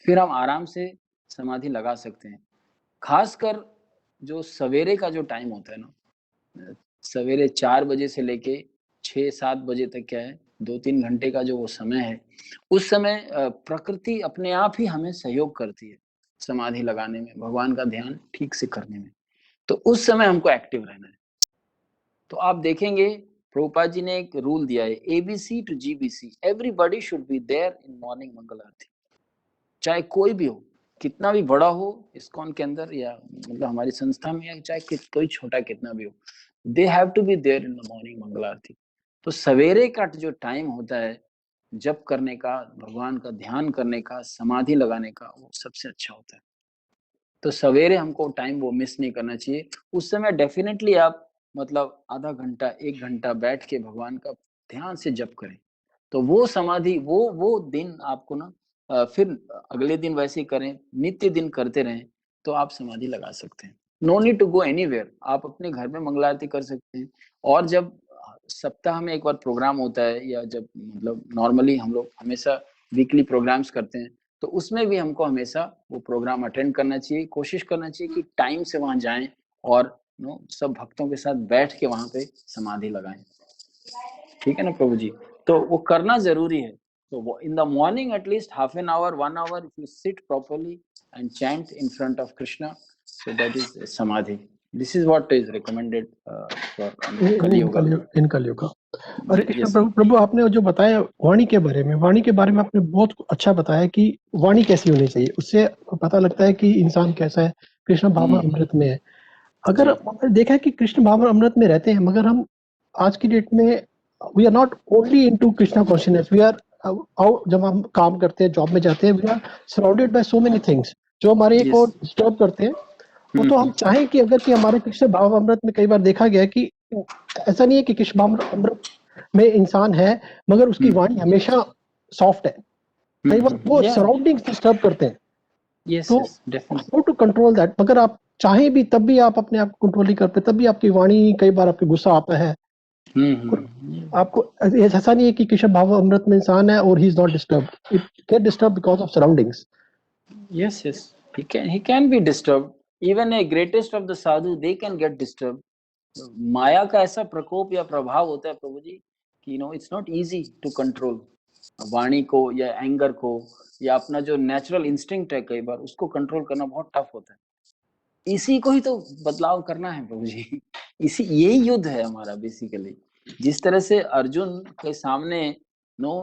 फिर हम आराम से समाधि लगा सकते हैं। खासकर जो सवेरे का जो टाइम होता है ना, सवेरे 4 बजे से लेके 6-7 बजे तक क्या है, 2-3 घंटे का जो वो समय है, उस समय प्रकृति अपने आप ही हमें सहयोग करती है समाधि लगाने में, भगवान का ध्यान ठीक से करने में। तो उस समय हमको एक्टिव रहना है। तो आप देखेंगे प्रभुपाद जी ने एक रूल दिया है, ABC to GBC, everybody should be there in morning mangal aarti. चाहे कोई भी हो, कितना भी बड़ा हो इस्कॉन के अंदर या मतलब हमारी संस्था में, या चाहे कोई छोटा कितना भी हो, they have to be there in the morning mangal aarti. तो सवेरे का जो टाइम होता है जप करने का, भगवान का ध्यान करने का, समाधि लगाने का, वो सबसे अच्छा होता है। तो सवेरे हमको टाइम वो मिस नहीं करना चाहिए। उस समय डेफिनेटली आप मतलब आधा घंटा 1 घंटा बैठ के भगवान का ध्यान से जप करें। तो वो समाधि वो दिन आपको ना फिर अगले दिन वैसे ही करें, नित्य दिन करते रहें तो आप समाधि लगा सकते हैं। No need to go anywhere, आप अपने घर में मंगल आरती कर सकते हैं। और जब सप्ताह में एक बार प्रोग्राम होता है, या जब मतलब नॉर्मली हम लोग हमेशा वीकली प्रोग्राम्स करते हैं, तो उसमें भी हमको हमेशा वो प्रोग्राम अटेंड करना चाहिए। कोशिश करना चाहिए कि टाइम से वहाँ जाएं और नो सब भक्तों के साथ बैठ के वहाँ पे समाधि लगाएं। ठीक है ना प्रभु जी? तो वो करना जरूरी है। तो वो इन the morning at least half an hour 1 hour if you sit properly and chant in front of Krishna, so that is samadhi. This is what is recommended for Kali Yuga. इन कलयुग का। हरे कृष्ण Yes. प्रभु। प्रभु आपने जो बताया वाणी के बारे में, वाणी के बारे में आपने बहुत अच्छा बताया कि वाणी कैसी होनी चाहिए, उससे पता लगता है कि इंसान कैसा है, कृष्ण भावना अमृत में है। अगर जी हमने देखा है कि कृष्ण भावना अमृत में रहते हैं, मगर हम आज की डेट में we are not only into Krishna consciousness, we are out. जब हम काम करते हैं, जॉब में जाते हैं, we are surrounded by so many things जो हमारे को yes. डिस्टर्ब करते हैं। वो तो हम चाहें कि अगर कि हमारे कृष्ण भाव अमृत में कई बार देखा गया है कि ऐसा नहीं है कि कृष्ण भाव अमृत में इंसान है मगर उसकी वाणी हमेशा सॉफ्ट है, कई बार वो Yeah. सराउंडिंग्स डिस्टर्ब करते हैं। Yes, तो yes, definitely. How to control that? मगर आप चाहें भी तब भी आप अपने आप को कंट्रोल नहीं कर पाते, तब भी आपकी वाणी, कई बार आपके गुस्सा आता है। और आपको ऐसा नहीं है कि कृष्ण भाव अमृत में इंसान है और he is not disturb, it get disturb because of surroundings. Yes, yes. He can be disturbed. Even a greatest of the sadhu, they can get disturbed. माया का ऐसा प्रकोप या प्रभाव होता है प्रभु जी कि it's not easy to control वाणी को या एंगर को, या अपना जो नेचुरल इंस्टिंक्ट है कई बार उसको कंट्रोल करना बहुत टफ होता है। इसी को ही तो बदलाव करना है प्रभु जी। इसी यही युद्ध है हमारा बेसिकली। जिस तरह से अर्जुन के सामने नो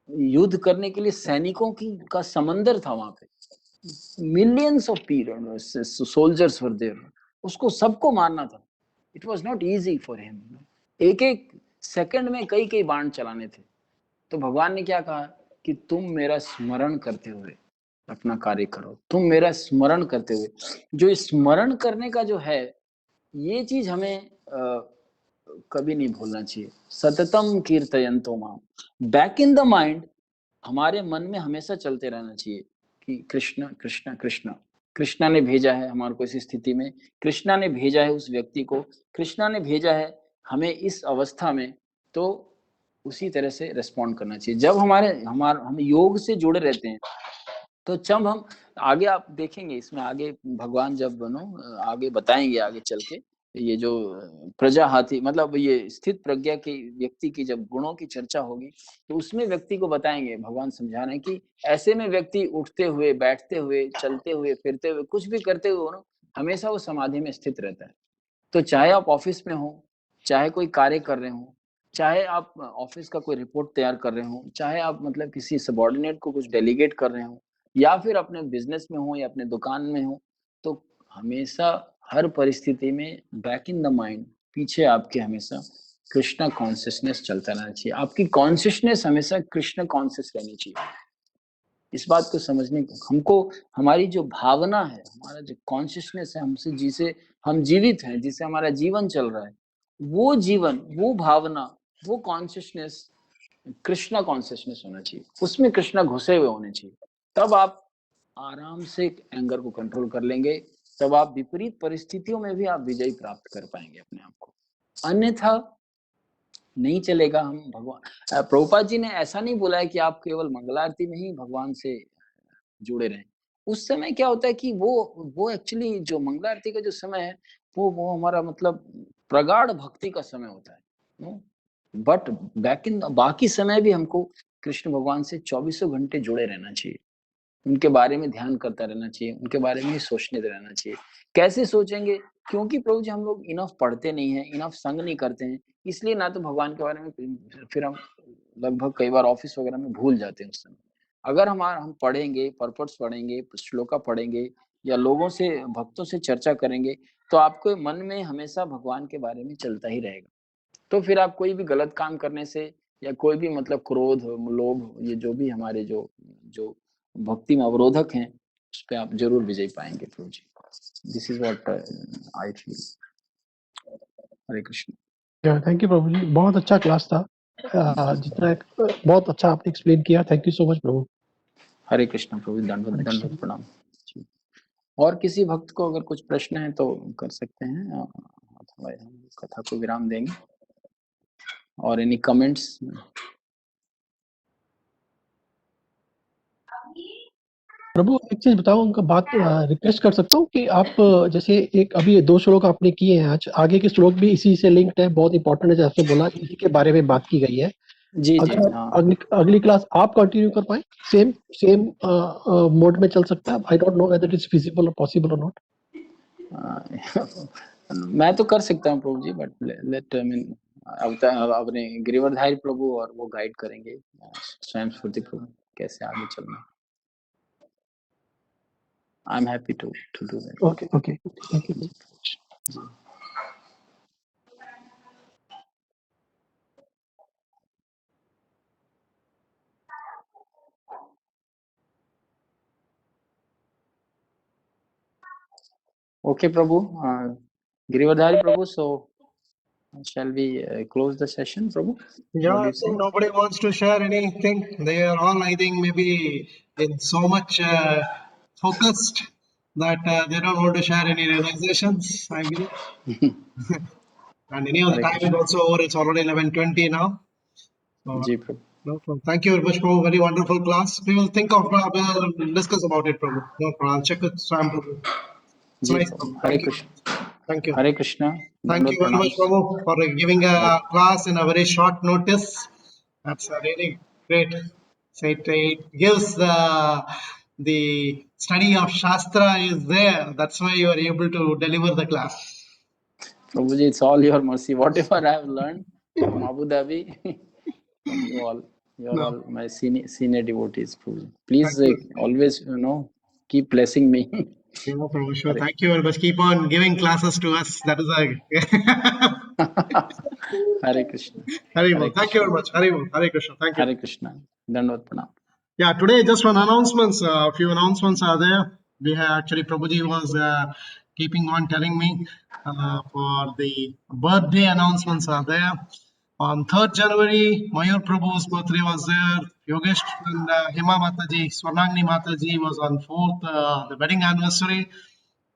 युद्ध करने के लिए सैनिकों की का समंदर था, वहां पे millions of soldiers were there, उसको सबको मारना था। It was not easy for him. एक एक सेकंड में कई कई बाण चलाने थे। तो भगवान ने क्या कहा कि तुम मेरा स्मरण करते हुए अपना कार्य करो, तुम मेरा स्मरण करते हुए। जो स्मरण करने का जो है, ये चीज हमें कभी नहीं भूलना चाहिए। सततम कीर्तयन्तो माम, बैक इन द माइंड, हमारे मन में हमेशा चलते रहना चाहिए कि कृष्ण कृष्ण कृष्ण, कृष्णा ने भेजा है हमारे को इस स्थिति में, कृष्णा ने भेजा है उस व्यक्ति को, कृष्णा ने भेजा है हमें इस अवस्था में, तो उसी तरह से रेस्पॉन्ड करना चाहिए। जब हम योग से जुड़े रहते हैं, तो जब हम आगे, आप देखेंगे इसमें आगे भगवान जब आगे बताएंगे, आगे चल के ये जो प्रजा हाथी, मतलब ये स्थित प्रज्ञा के व्यक्ति की जब गुणों की चर्चा होगी, तो उसमें व्यक्ति को बताएंगे, भगवान समझा रहे हैं कि ऐसे में व्यक्ति उठते हुए, बैठते हुए, चलते हुए, फिरते हुए, कुछ भी करते हुए ना, हमेशा वो समाधि में स्थित रहता है। तो चाहे आप ऑफिस में हो, चाहे कोई कार्य कर रहे हो, चाहे आप ऑफिस का कोई रिपोर्ट तैयार कर रहे हो, चाहे आप मतलब किसी सबॉर्डिनेट को कुछ डेलीगेट कर रहे हो, या फिर अपने बिजनेस में हो या अपने दुकान में हो, तो हमेशा हर परिस्थिति में बैक इन द माइंड, पीछे आपके हमेशा कृष्णा कॉन्शियसनेस चलता रहना चाहिए। आपकी कॉन्शियसनेस हमेशा कृष्ण कॉन्शियस रहनी चाहिए। इस बात को समझने को हमको, हमारी जो भावना है, हमारा जो कॉन्शियसनेस है, हमसे जिसे हम जीवित हैं, जिसे हमारा जीवन चल रहा है, वो जीवन, वो भावना, वो कॉन्शियसनेस कृष्णा कॉन्शियसनेस होना चाहिए, उसमें कृष्णा घुसे हुए होने चाहिए। तब आप आराम से एंगर को कंट्रोल कर लेंगे, तब आप विपरीत परिस्थितियों में भी आप विजय प्राप्त कर पाएंगे अपने आप को। अन्यथा नहीं चलेगा। हम भगवान, प्रभुपाद जी ने ऐसा नहीं बोला है कि आप केवल मंगलारती में ही भगवान से जुड़े रहें। उस समय क्या होता है कि वो एक्चुअली जो मंगला आरती का जो समय है, वो हमारा मतलब प्रगाढ़ भक्ति का समय होता है। बट बैक इन बाकी समय भी हमको कृष्ण भगवान से 24 घंटे जुड़े रहना चाहिए, उनके बारे में ध्यान करता रहना चाहिए, उनके बारे में ही सोचने रहना चाहिए। कैसे सोचेंगे? क्योंकि प्रभु जी हम लोग इनफ पढ़ते नहीं है, इनफ संग नहीं करते हैं, इसलिए ना तो भगवान के बारे में फिर हम लगभग कई बार ऑफिस वगैरह में भूल जाते हैं उस समय। अगर हम पढ़ेंगे, पर्पट्स पढ़ेंगे, श्लोका पढ़ेंगे, या लोगों से, भक्तों से चर्चा करेंगे, तो आपको मन में हमेशा भगवान के बारे में चलता ही रहेगा। तो फिर आप कोई भी गलत काम करने से, या कोई भी मतलब क्रोध, लोभ, ये जो भी हमारे जो जो भक्ति में अवरोधक हैं, उस पे आप जरूर विजय पाएंगे Prabhu ji. This is what I feel. Hare Krishna. Thank you Prabhu ji, बहुत अच्छा क्लास था। जितना बहुत अच्छा आपने एक्सप्लेन किया, थैंक यू सो मच प्रभु। हरे कृष्ण प्रभु, दंडवत प्रणाम जी। और किसी भक्त को अगर कुछ प्रश्न है तो कर सकते हैं, अथवा हम कथा को विराम देंगे। और एनी कमेंट्स? प्रभु एक चीज बताओ, उनका बात रिक्वेस्ट कर सकता हूँ कि आप जैसे एक अभी 2 श्लोक आपने किए हैं आज, आगे के श्लोक भी इसी से लिंक्ड है, बहुत इंपॉर्टेंट है, जैसे बोला इसी के बारे में बात की गई है। जी जी, अगर हाँ। अगली क्लास आप कंटिन्यू कर पाए सेम मोड में चल सकता है। I don't know whether it is feasible और पॉसिबल और नॉट। मैं तो कर सकता हूँ प्रभु जी, बट लेट मीन अपने गिरिवरधारी प्रभु और वो गाइड करेंगे, स्वयं स्फूर्ति प्रभु, कैसे आगे चलना। I am happy to do that. Okay okay, thank you. जी। ओके प्रभु, गिरिवरधारी प्रभु, so shall we close the session, Prabhu? Yeah, What do I you say? think nobody wants to share anything. They are all, I think, maybe in so much focused that they don't want to share any realizations, I believe. And anyhow, the Hare time is Krishna. also over. It's already 11:20 now. So, जी प्रभु। no problem. Thank you very much, Prabhu. Very wonderful class. We will think of, we'll discuss about it, Prabhu. No problem. I'll check with Swam, Prabhu. It's जी nice, प्रभु। Prabhu. Hare Thank you. Krishna. Thank you. Hare Krishna. Thank दंडवत you very प्रणाम। much, Prabhu, for giving a class in a very short notice. That's really great. So it gives the study of Shastra is there. That's why you are able to deliver the class. प्रभु जी, it's all your mercy. Whatever I have learned from Abu Dhabi, from you all No, all my senior devotees, Prabhu ji. Please thank you. always keep blessing me. Yeah, Prabhu, sure. Hare Thank you very much. Keep on giving classes to us. That is a Hare Krishna। Haribol. Hare Thank you Krishna। very much. Haribol. Hare Krishna. Thank you. Hare Krishna. दंडवत प्रणाम। Yeah, today just one announcements. A few announcements are there. We have actually Prabhuji was keeping on telling me for the birthday announcements are there. On 3rd January, Mayur Prabhu's birthday was there. Yogesh and Hima Mataji, Swarnangni Mataji was on 4th, the wedding anniversary.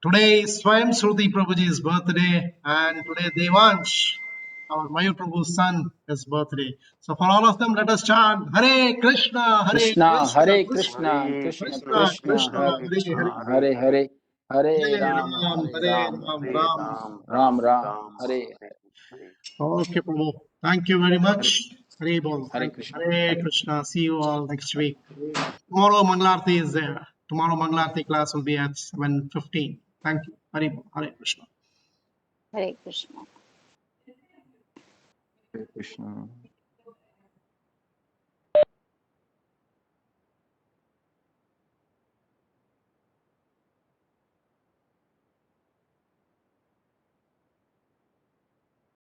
Today is Swayam Shruti Prabhuji's birthday, and today Devansh, our Mayur Prabhu's son, his birthday. So for all of them, let us chant Hare Krishna, Hare Krishna, Krishna, Hare Krishna Krishna, Hare Krishna Krishna, Krishna, Krishna, Krishna, Krishna Hare Hare Krishna, Hare, Hare, Hare Hare Hare, Hare, Hare Hare Ram, Ram, Hare Hare Ram, Ram, Hare Hare Ram. Hare, Ram, Ram Ram Ram, Ram, Hare Hare Hare. Okay, Prabhu. Thank you very Hare, much. Hare Bol. Hare Thank you. Krishna, Hare Hare, Krishna. See you all next Hare. week. Tomorrow Mangalarti is there. Tomorrow Mangalarti class will be at 7:15. Thank you. Hare Bol. Hare Krishna. Hare Krishna. Hare Krishna.